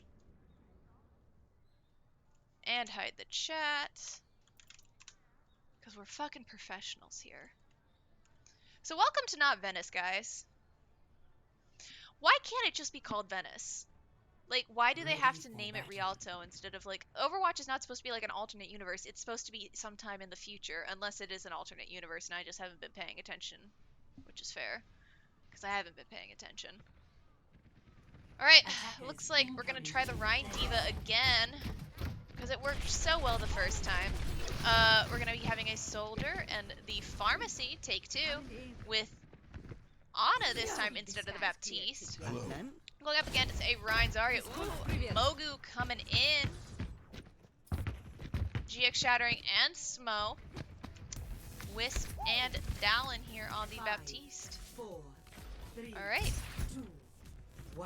Speaker 1: And hide the chat. Because we're fucking professionals here. So welcome to Not Venice, guys. Why can't it just be called Venice? Like, why do they have to name it Rialto instead of, like... Overwatch is not supposed to be like an alternate universe. It's supposed to be sometime in the future, unless it is an alternate universe, and I just haven't been paying attention. Which is fair. Because I haven't been paying attention. Alright, looks like we're gonna try the Rhine Diva again. Because it worked so well the first time. We're gonna be having a soldier and the pharmacy, take two, with Ana this time instead of the Baptiste.
Speaker 3: Hello.
Speaker 1: Going up against a Rhine Zarya. Ooh, Mogu coming in. GX Shattering and Smo. Wisp and Dallin here on the Baptiste. Alright.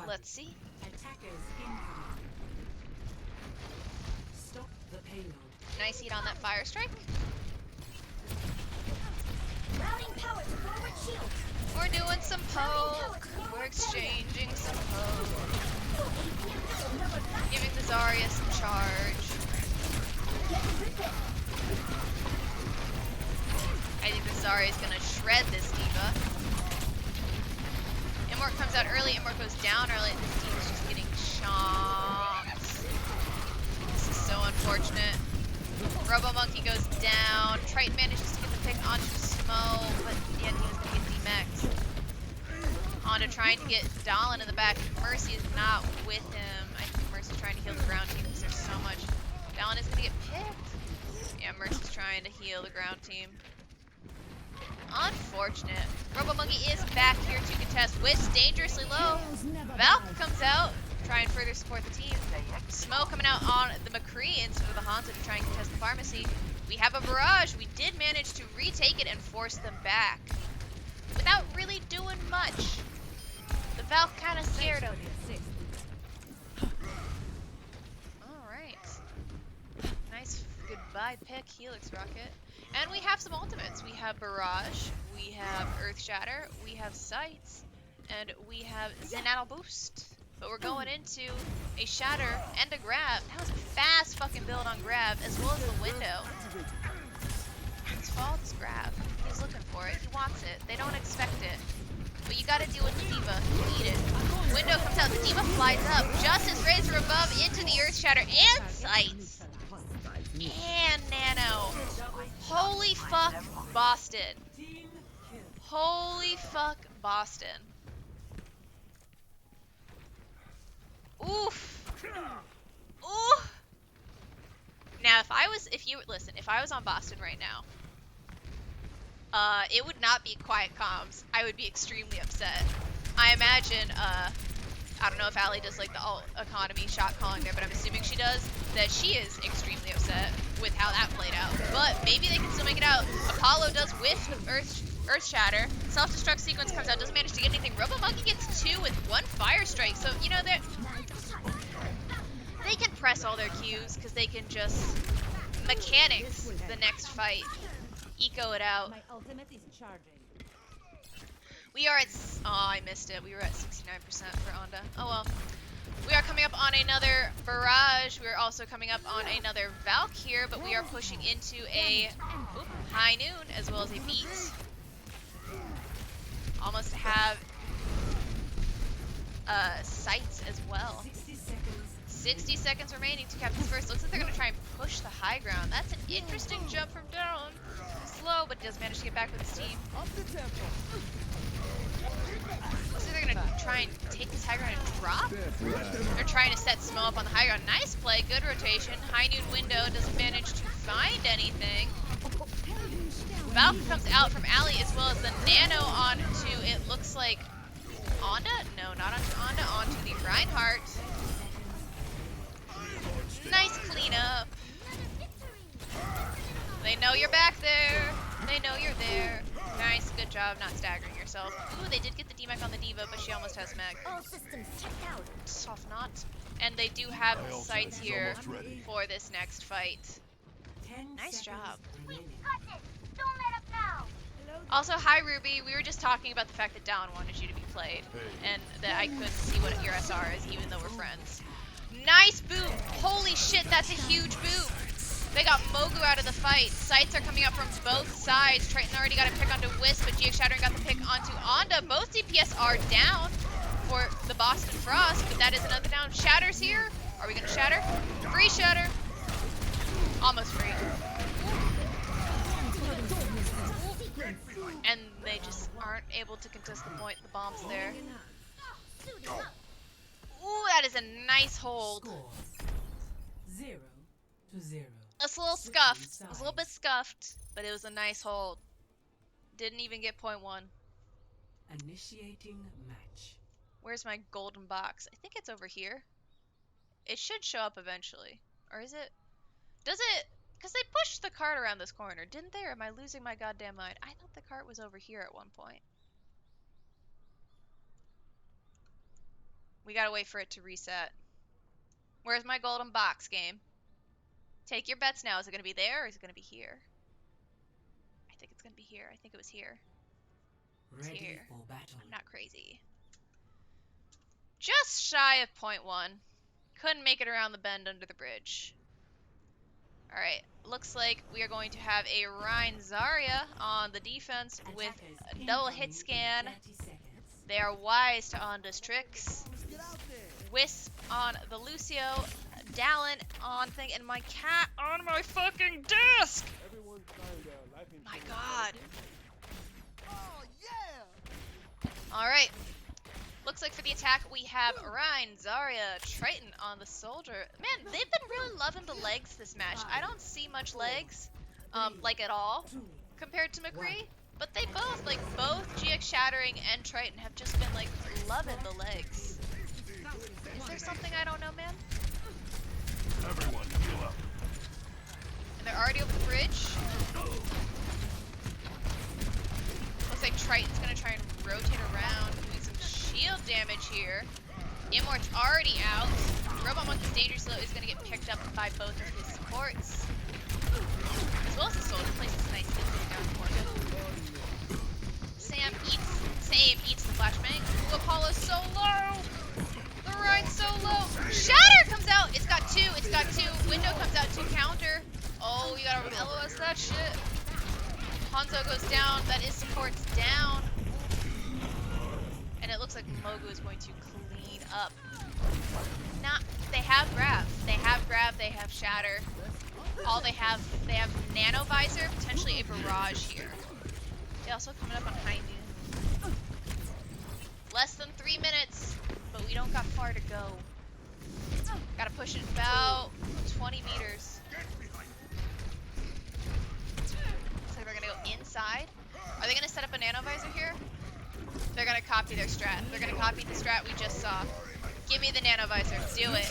Speaker 1: Let's see.
Speaker 2: Attackers incoming. Stop the payload.
Speaker 1: Nice heat on that Fire Strike.
Speaker 4: Routing power to forward shield.
Speaker 1: We're doing some poke. We're exchanging some poke. Giving the Zarya some charge. I think the Zarya is gonna shred this diva. Immort comes out early, Immort goes down early, and this diva's just getting chomped. This is so unfortunate. Robo Monkey goes down. Triton manages to get the pick onto Smo, but yeah, he's gonna get D-Max. Onto trying to get Dallin in the back. Mercy is not with him. I think Mercy's trying to heal the ground team because there's so much. Dallin is gonna get picked. Yeah, Mercy's trying to heal the ground team. Unfortunate. Robo Monkey is back here to contest. Wisp dangerously low. Valk comes out, try and further support the team. Smo coming out on the McCree instead of the Hanzo to try and contest the pharmacy. We have a barrage. We did manage to retake it and force them back without really doing much. The Valk kind of scared him. Alright. Nice goodbye pick, Helix Rocket. And we have some ultimates. We have Barrage, we have Earth Shatter, we have Sights, and we have Zenattle Boost. But we're going into a Shatter and a Grab. That was a fast fucking build on Grab, as well as the window. Let's follow this Grab. He's looking for it. He wants it. They don't expect it. But you gotta deal with the Diva. You need it. Window comes out. The Diva flies up. Justice Razor above into the Earth Shatter and Sights. And Nano. Holy fuck, Boston. Holy fuck, Boston. Oof. Ooh. Now, if I was on Boston right now, it would not be quiet comms. I would be extremely upset. I imagine, I don't know if Allie does like the alt economy shot calling there, but I'm assuming she does, that she is extremely upset with how that played out. But maybe they can still make it out. Apollo does whiff with Earth Shatter. Self-destruct sequence comes out, doesn't manage to get anything. Robo Monkey gets 2 with 1 fire strike. So, you know, they can press all their Qs because they can just mechanics the next fight. Eco it out.
Speaker 4: My ultimate is charging.
Speaker 1: We are at, oh, I missed it. We were at 69% for Onda. Oh well. We are coming up on another barrage. We are also coming up on another Valk here, but we are pushing into a high noon as well as a beat. Almost have sights as well. 60 seconds remaining to capture this first. Looks like they're going to try and push the high ground. That's an interesting jump from down. Slow, but does manage to get back with his team. Looks like they're going to try and take this high ground and drop. They're trying to set Smo up on the high ground. Nice play, good rotation. High noon window doesn't manage to find anything. Valk comes out from Allie as well as the nano onto, it looks like, Onda? No, not onto Onda, onto the Reinhardt. Nice cleanup. They know you're back there. They know you're there. Nice, good job not staggering yourself. Ooh, they did get the D-Mech on the Diva, but she almost has mech.
Speaker 4: All systems checked out.
Speaker 1: Soft knot. And they do have sights here for this next fight. Nice job.
Speaker 4: We got this. Don't let up now.
Speaker 1: Also, hi Ruby. We were just talking about the fact that Down wanted you to be played, and that I couldn't see what your SR is, even though we're friends. Nice boot! Holy shit, that's a huge boot! They got Mogu out of the fight. Sights are coming up from both sides. Triton already got a pick onto Wisp, but GX Shattering got the pick onto Onda. Both DPS are down for the Boston Frost, but that is another down. Shatter's here. Are we gonna shatter? Free shatter. Almost free. And they just aren't able to contest the point. The bomb's there. Ooh, that is a nice hold.
Speaker 2: Scores 0-0.
Speaker 1: It's a little scuffed. It was a little bit scuffed, but it was a nice hold. Didn't even get point 1.
Speaker 2: Initiating match.
Speaker 1: Where's my golden box? I think it's over here. It should show up eventually. Or is it? Does it? Because they pushed the cart around this corner, didn't they? Or am I losing my goddamn mind? I thought the cart was over here at one point. We gotta wait for it to reset. Where's my golden box, game? Take your bets now. Is it gonna be there or is it gonna be here? I think it's gonna be here. I think it was here. It's
Speaker 2: Ready
Speaker 1: here.
Speaker 2: for battle.
Speaker 1: I'm not crazy. Just shy of point 1. Couldn't make it around the bend under the bridge. Alright, looks like we are going to have a Rhine Zarya on the defense with a double hit scan.
Speaker 2: 30 seconds.
Speaker 1: They are wise to Onda's tricks. Wisp on the Lucio. Dallin on thing, and my cat on my fucking desk! My god. Alright. Looks like for the attack we have Rhine, Zarya, Triton on the soldier. Man, they've been really loving the legs this match. I don't see much legs, like at all, compared to McCree. But they both, like both GX Shattering and Triton have just been like loving the legs. Is there something I don't know, man?
Speaker 3: Everyone, heal up.
Speaker 1: And they're already over the bridge. Looks like Triton's gonna try and rotate around, doing some shield damage here. Immort's already out. Robot Monkey's Danger Slow is gonna get picked up by both of his supports. As well as the soldier places nice things down for him. Sam eats the flashbang. Ooh, Apollo's so low! The Rhine's so low! Shatter comes out! It's got 2, it's got 2. Window comes out to counter. Oh, you gotta LOS that shit. Hanzo goes down. That is supports down. And it looks like Mogu is going to clean up. They have grab. They have grab, they have shatter. They have nano visor, potentially a barrage here. They also coming up on behind you. Less than 3 minutes, but we don't got far to go. Gotta push it about 20 meters. Looks like we're gonna go inside. Are they gonna set up a nanovisor here? They're gonna copy their strat. They're gonna copy the strat we just saw. Give me the nanovisor. Do it.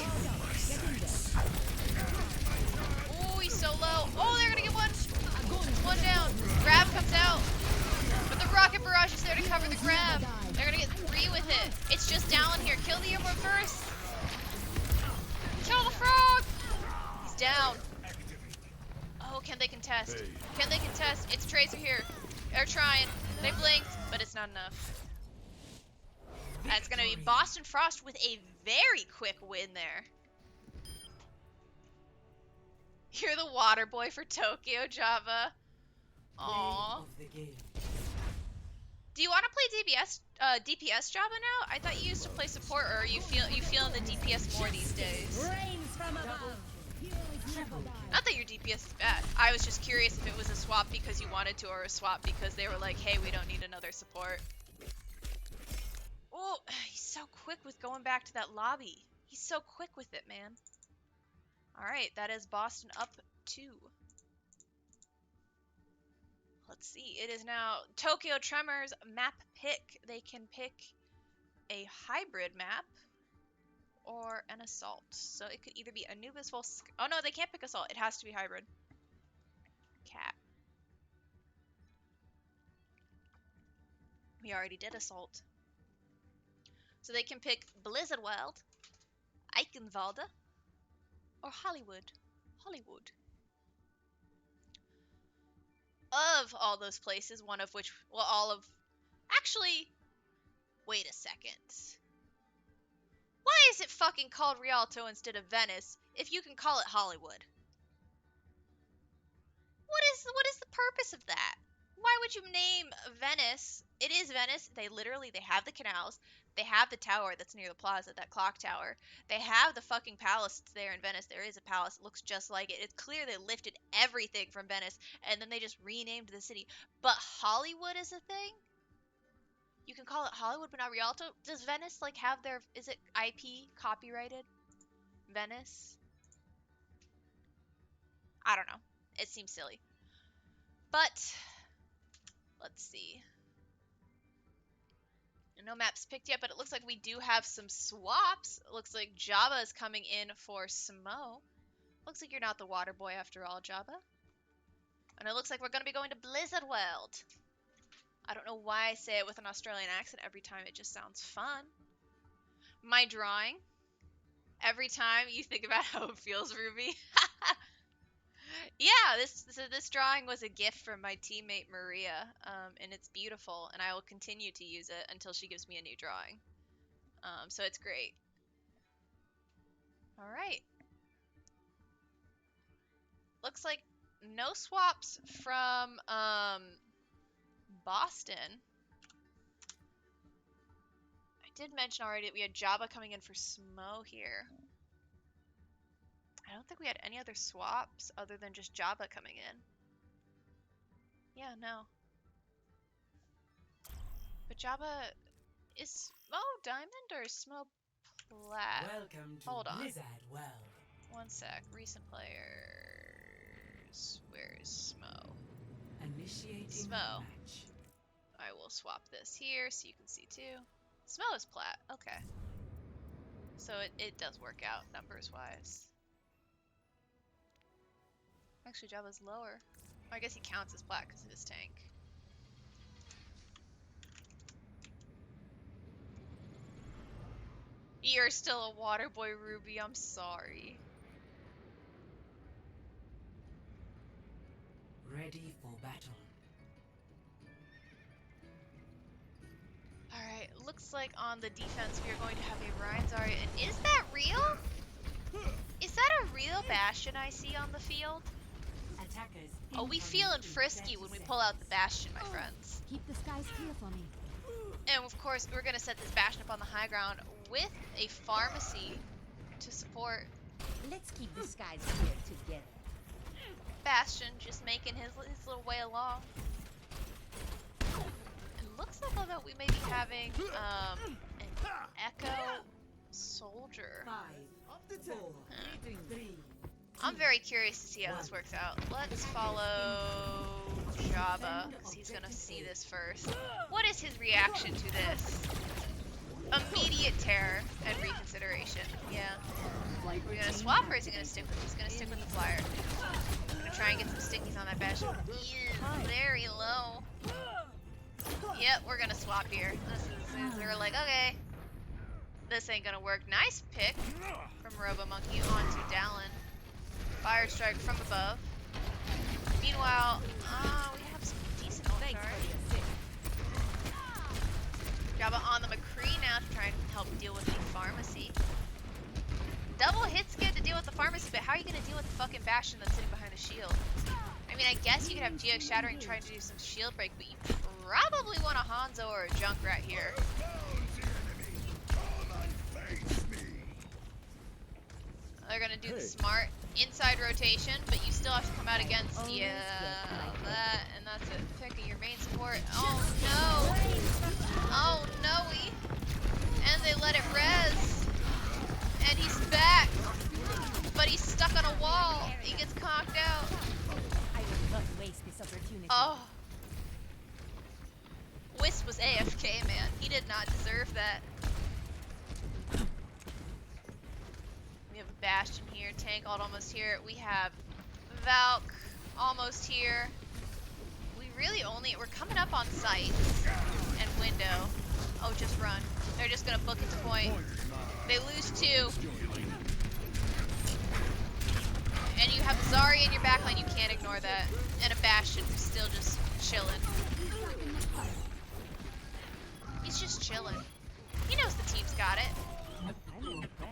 Speaker 1: Oh, he's so low. Oh, they're gonna get one. One down. Grab comes out. But the rocket barrage is there to cover the grab. They're gonna get 3 with it. It's just down here. Kill the emerald first. Kill the frog. He's down. Oh, can they contest? Can they contest? It's Tracer here. They're trying. They blinked, but it's not enough. That's gonna be Boston Frost with a very quick win there. You're the water boy for Tokyo, Java. Aww. Do you want to play DPS Java now? I thought you used to play support, or are you feeling the DPS more these days? Not that your DPS is bad. I was just curious if it was a swap because you wanted to, or a swap because they were like, hey, we don't need another support. Oh, he's so quick with going back to that lobby. He's so quick with it, man. Alright, that is Boston up 2. Let's see. It is now Tokyo Tremors map pick. They can pick a hybrid map or an assault. So it could either be Anubis full. Oh no, they can't pick assault. It has to be hybrid. Cat. We already did assault. So they can pick Blizzard World, Eichenwalde, or Hollywood. Hollywood. Of all those places, one of which, well, all of, actually, wait a second. Why is it fucking called Rialto instead of Venice if you can call it Hollywood? What is the purpose of that? Why would you name Venice? It is Venice. They have the canals. They have the tower that's near the plaza, that clock tower. They have the fucking palace there in Venice. There is a palace. It looks just like it. It's clear they lifted everything from Venice, and then they just renamed the city. But Hollywood is a thing? You can call it Hollywood, but not Rialto? Does Venice, like, have their... Is it IP copyrighted? Venice? I don't know. It seems silly. But... Let's see. No maps picked yet, but it looks like we do have some swaps. It looks like Java is coming in for Smo. Looks like you're not the water boy after all, Java. And it looks like we're going to be going to Blizzard World. I don't know why I say it with an Australian accent every time. It just sounds fun. My drawing. Every time you think about how it feels, Ruby. Yeah, this drawing was a gift from my teammate Maria, and it's beautiful, and I will continue to use it until she gives me a new drawing. So it's great. All right. Looks like no swaps from Boston. I did mention already that we had Java coming in for Smo here. I don't think we had any other swaps other than just Java coming in. Yeah, no. But Java is Smo Diamond or Smo Plat?
Speaker 2: Welcome to
Speaker 1: Hold on.
Speaker 2: Blizzard World.
Speaker 1: One sec. Recent players. Where's Smo?
Speaker 2: Initiating
Speaker 1: Smo.
Speaker 2: match.
Speaker 1: I will swap this here so you can see too. Smo is Plat. Okay. So it does work out numbers wise. Actually, Java's lower. I guess he counts as Plat because of his tank. You're still a water boy, Ruby. I'm sorry.
Speaker 2: Ready for battle.
Speaker 1: Alright, looks like on the defense we are going to have a Ryan Zarya. And is that real? Is that a real Bastion I see on the field?
Speaker 2: Attackers.
Speaker 1: Oh, we feeling frisky when we pull out the Bastion, my friends.
Speaker 4: Keep the skies clear for me.
Speaker 1: And of course, we're going to set this Bastion up on the high ground with a pharmacy to support
Speaker 4: Let's keep the skies clear together.
Speaker 1: Bastion, just making his little way along. having an Echo Soldier.
Speaker 2: 5, 4, 3,
Speaker 1: I'm very curious to see how this works out. Let's follow Jabba, because he's gonna see this first. What is his reaction to this? Immediate terror and reconsideration. Yeah. We're gonna swap, or is he gonna stick with? He's gonna stick with the flyer. I'm gonna try and get some stickies on that bash. He is very low. Yep, we're gonna swap here. We're like, okay, this ain't gonna work. Nice pick from Robo Monkey onto Dallin. Fire strike from above. Meanwhile, we have some decent ult charge. Jabba on the McCree now to try and help deal with the pharmacy. Double hits good to deal with the pharmacy, but how are you gonna deal with the fucking Bastion that's sitting behind the shield? I mean, I guess you could have GX Shattering trying to do some shield break, but you probably want a Hanzo or a Junkrat here. They're gonna do the smart inside rotation, but you still have to come out against that, and that's it. Picking your main support. Oh no! Oh no! And they let it res, and he's back, but he's stuck on a wall. He gets conked out.
Speaker 4: I will not waste this opportunity.
Speaker 1: Oh. Wisp was AFK, man. He did not deserve that. We have a Bastion here, Tank ult almost here. We have Valk almost here. We really only, we're coming up on sights and window. Oh, just run. They're just gonna book it to point. They lose 2. And you have Zarya in your backline, you can't ignore that. And a Bastion who's still just chilling. He's just chilling. He knows the team's got it.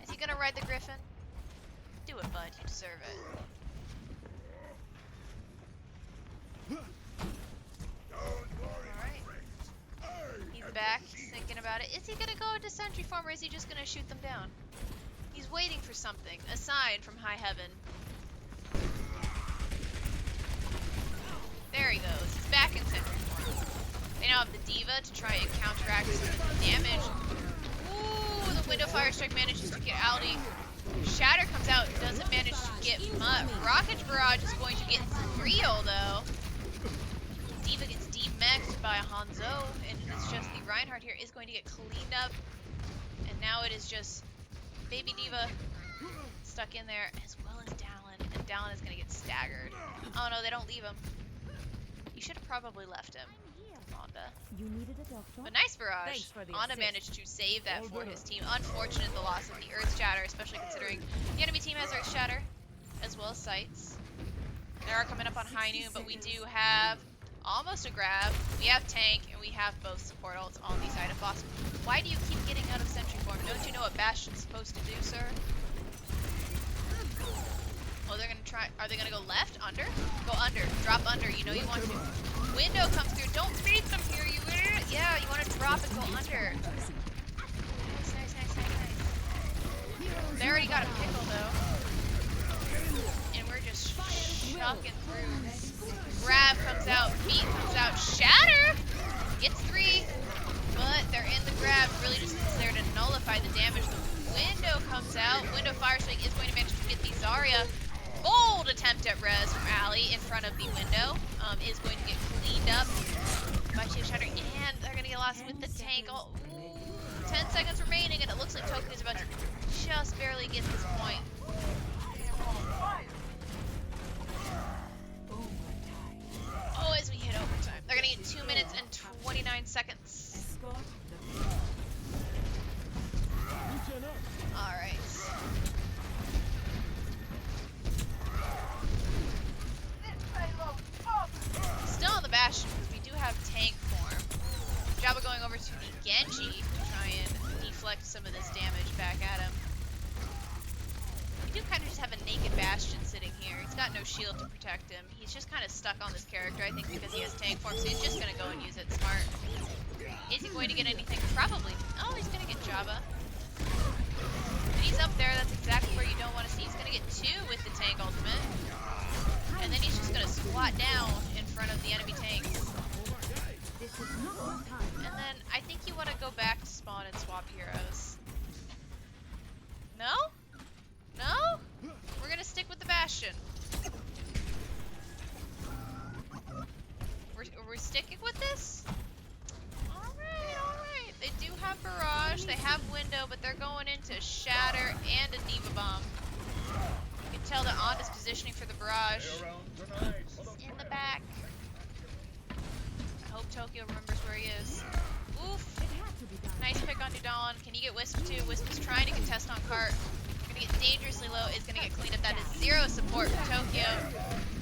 Speaker 1: Is he gonna ride the Griffin? Do it, bud. You deserve it. Alright. He's back. He's thinking about it. Is he gonna go into Sentry Form, or is he just gonna shoot them down? He's waiting for something, a sign from high heaven. There he goes. He's back in Sentry Form. They now have the Diva to try and counteract some of the damage. Ooh, the Window Fire Strike manages to get outie. Shatter comes out, doesn't manage to get much. Rocket Barrage is going to get 3-0 though. Diva gets demexed by Hanzo, and it's just the Reinhardt here is going to get cleaned up. And now it is just Baby Diva stuck in there, as well as Dallin. And Dallin is going to get staggered. Oh no, they don't leave him. You should have probably left him.
Speaker 4: You needed a doctor?
Speaker 1: But nice barrage. Ana managed to save that for his team. Unfortunate the loss of the Earth Shatter, especially considering the enemy team has Earth Shatter, as well as Sights. They are coming up on high noon, but we do have almost a grab. We have tank, and we have both support ults on these item box. Why do you keep getting out of Sentry Form? Don't you know what Bastion's supposed to do, sir? Oh, they're gonna try. Are they gonna go left? Under? Go under. Drop under. You know you want to. Window comes through. Don't beat them here, you idiot. Yeah, you want to drop and go under. Nice, nice, nice, nice, nice. They already got a pickle, though. And we're just shucking through. Grab comes out. Beat comes out. Shatter gets 3. But they're in the grab. Really just there to nullify the damage. The window comes out. Window Fire Strike is going to manage to get the Zarya. Bold attempt at res from Ali in front of the window. Is going to get cleaned up by Shield Shatter, and they're going to get lost with the tank. Oh, 10 seconds remaining, and it looks like Token is about to just barely get this point. Oh, as we hit overtime. They're going to get 2 minutes and 29 seconds. Alright. Still on the Bastion, because we do have tank form. Jabba going over to the Genji to try and deflect some of this damage back at him. We do kind of just have a naked Bastion sitting here. He's got no shield to protect him. He's just kind of stuck on this character, I think, because he has tank form, so he's just going to go and use it smart. Is he going to get anything? Probably. Oh, he's going to get Jabba. And he's up there. That's exactly where you don't want to see. He's going to get 2 with the tank ultimate. And then he's just going to squat down in front of the enemy tanks. And then I think you want to we're sticking with this? Alright, alright. They do have Barrage, they have Window, but they're going into Shatter and a Diva Bomb. You can tell that Onda's positioning for the Barrage. He's in the back. I hope Tokyo remembers where he is. Oof. Nice pick on Dudon. Can you get Wisp too? Wisp is trying to contest on Cart. Gonna get dangerously low. Is gonna get cleaned up. That is 0 support from Tokyo.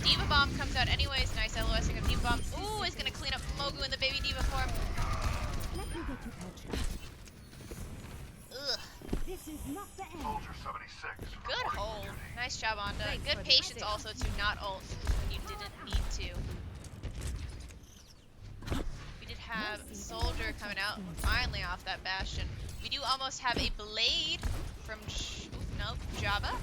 Speaker 1: Diva Bomb comes out anyways. Nice LOSing of Diva Bomb. Ooh, is gonna clean up Mogu in the baby Diva form. Ugh.
Speaker 4: This is not the end.
Speaker 3: Soldier 76.
Speaker 1: Good hold. Nice job, Onda. Good patience also to not ult when you didn't need to. We did have Soldier coming out finally off that Bastion. We do almost have a Blade from Jabba.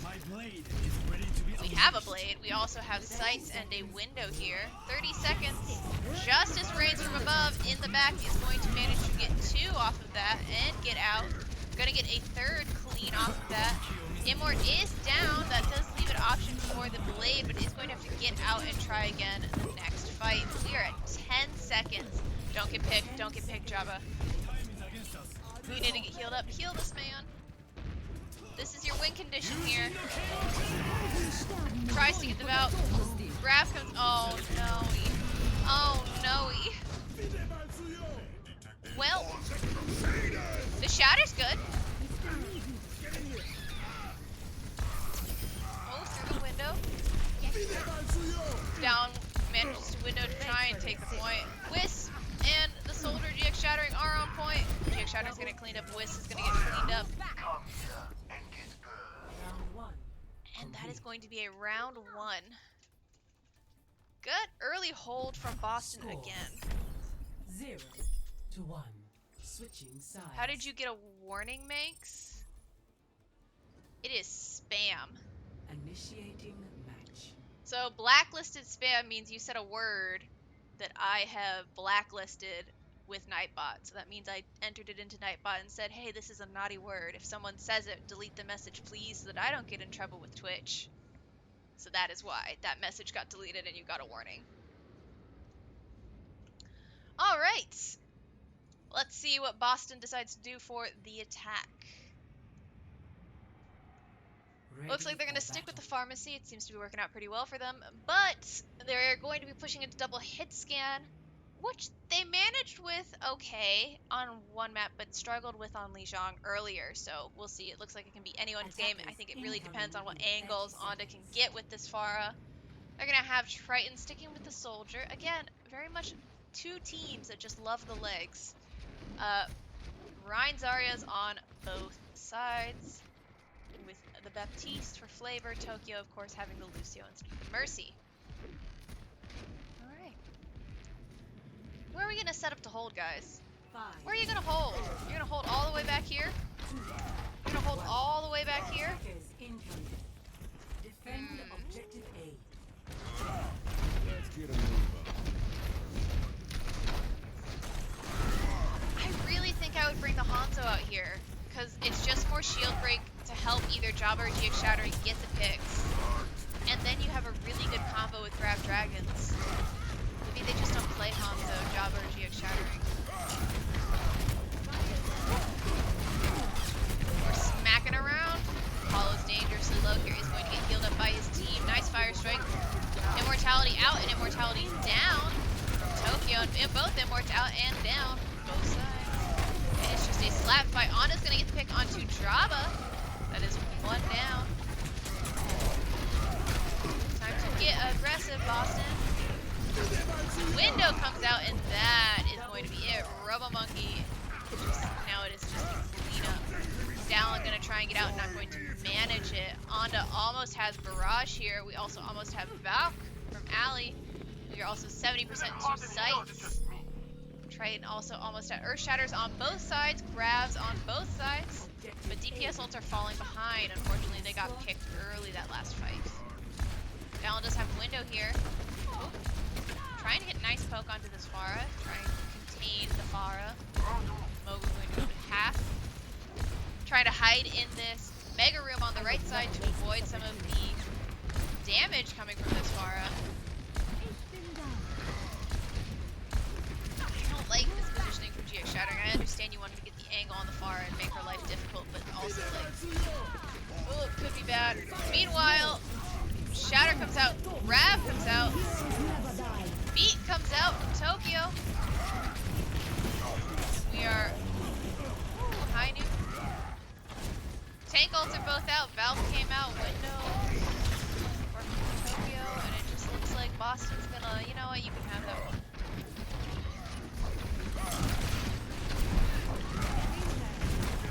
Speaker 3: My blade is ready to be
Speaker 1: We have a Blade. We also have Sights and a Window here. 30 seconds. Justice Reigns from above in the back is going to manage to get 2 off of that and get out. Gonna get a 3rd clean off of that. Immort is down. That does leave an option for the Blade, but is going to have to get out and try again in the next fight. We are at 10 seconds. Don't get picked. Don't get picked, Jabba. You need to get healed up. Heal this man. This is your win condition here. Tries to get them out. Grab comes. Oh no. Oh no. Well, the Shatter's good. Oh, through the window. Down, manages to window to try and take the point. Wisp and the Soldier GX Shattering are on point. GX Shattering's gonna get cleaned up. Wisp is gonna get cleaned up. And that is going to be a round 1. Good early hold from Boston again.
Speaker 2: 0-1. Switching sides.
Speaker 1: How did you get a warning, Manx? It is spam.
Speaker 2: Initiating match.
Speaker 1: So blacklisted spam means you said a word that I have blacklisted with Nightbot. So that means I entered it into Nightbot and said, hey, this is a naughty word. If someone says it, delete the message, please, so that I don't get in trouble with Twitch. So that is why that message got deleted and you got a warning. All right. Let's see what Boston decides to do for the attack. Looks like they're going to stick with the pharmacy. It seems to be working out pretty well for them. But they're going to be pushing into double hit scan, which they managed with okay on one map, but struggled with on Lijiang earlier. So we'll see. It looks like it can be anyone's game. I think it really depends on what angles Onda can get with this Pharah. They're going to have Triton sticking with the Soldier. Again, very much 2 teams that just love the legs. Ryan Zarya's on both sides, with the Baptiste for flavor. Tokyo, of course, having the Lucio instead of the Mercy. Alright. Where are we going to set up to hold, guys? Where are you going to hold? You're going to hold all the way back here? You're going to hold all the way back here?
Speaker 2: Defend objective A.
Speaker 3: Let's get a move up.
Speaker 1: I really think I would bring the Hanzo out here, because it's just more shield break to help either Jabba or GX Shattering get the picks. And then you have a really good combo with Grab Dragons. Maybe they just don't play Hanzo, Jabba, or GX Shattering. We're smacking around. Apollo's dangerously low here. He's going to get healed up by his team. Nice fire strike. Immortality out and Immortality down from Tokyo. And both Immortality and down. Both sides. And it's just a slap fight. Anna's going to get the pick onto Draba. That is 1 down. Time to get aggressive, Boston. Window comes out, and that is going to be it. Robo-Monkey. Now it is just a cleanup. Dallin gonna try and get out, not going to manage it. Onda almost has Barrage here. We also almost have Valk from Ali. We are also 70% to Sights. Triton also almost at Earth Shatters on both sides, grabs on both sides. But DPS ults are falling behind. Unfortunately, they got picked early that last fight. Dallin does have Window here. Oh. Trying to get nice poke onto this Pharah. Trying to contain the Pharah. Mogu going to go to half. Trying to hide in this Mega Room on the right side to avoid some of the damage coming from this Pharah. Boston's gonna, you know what, you can have that one.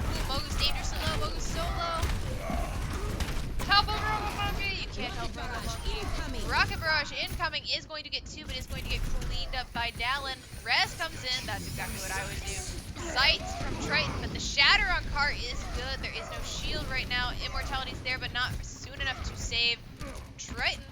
Speaker 1: Ooh, Mogu's dangerously low, Mogu's so low. Help him, Robo Monkey! You can't help Robo Monkey. Rocket Barrage incoming is going to get 2, but is going to get cleaned up by Dallin. Res comes in, that's exactly what I would do. Sights from Triton, but the Shatter on Cart is good. There is no shield right now. Immortality's there, but not soon enough to save Triton.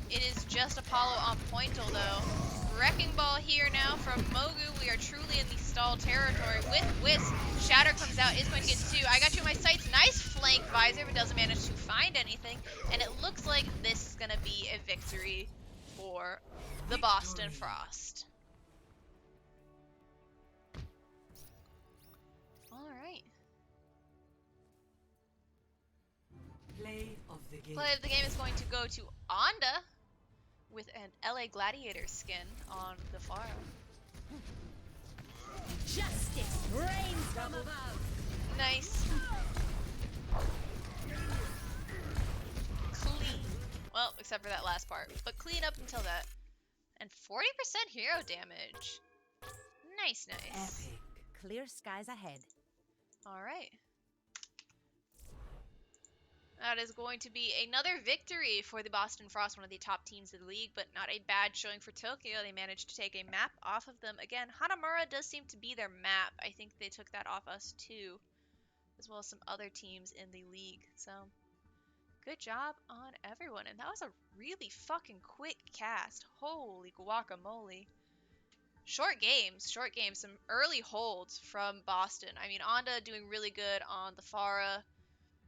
Speaker 1: It is just Apollo on Pointle, though. Wrecking Ball here now from Mogu. We are truly in the stall territory with Wisp. Shatter comes out, is going to get 2. I got you in my sights. Nice flank visor, but doesn't manage to find anything. And it looks like this is going to be a victory for the Boston Frost. Alright.
Speaker 2: Play of the game.
Speaker 1: Play of the game is going to go to Onda with an LA Gladiator skin on the farm.
Speaker 4: Justice reigns from above.
Speaker 1: Nice. Clean. Well, except for that last part. But clean up until that. And 40% hero damage. Nice, nice.
Speaker 2: Epic.
Speaker 4: Clear skies ahead.
Speaker 1: Alright. That is going to be another victory for the Boston Frost, one of the top teams in the league, but not a bad showing for Tokyo. They managed to take a map off of them. Again, Hanamura does seem to be their map. I think they took that off us too, as well as some other teams in the league. So, good job on everyone. And that was a really fucking quick cast. Holy guacamole. Short games. Some early holds from Boston. I mean, Onda doing really good on the Pharah.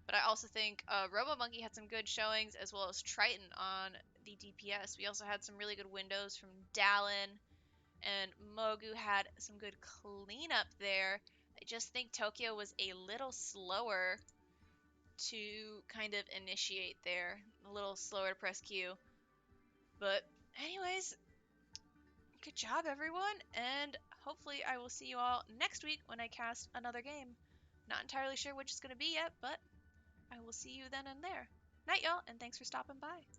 Speaker 1: But I also think Robo Monkey had some good showings, as well as Triton on the DPS. We also had some really good windows from Dallin, and Mogu had some good cleanup there. I just think Tokyo was a little slower to kind of initiate there, a little slower to press Q. But anyways, good job everyone, and hopefully I will see you all next week when I cast another game. Not entirely sure which it's going to be yet, but I will see you then and there. Night, y'all, and thanks for stopping by.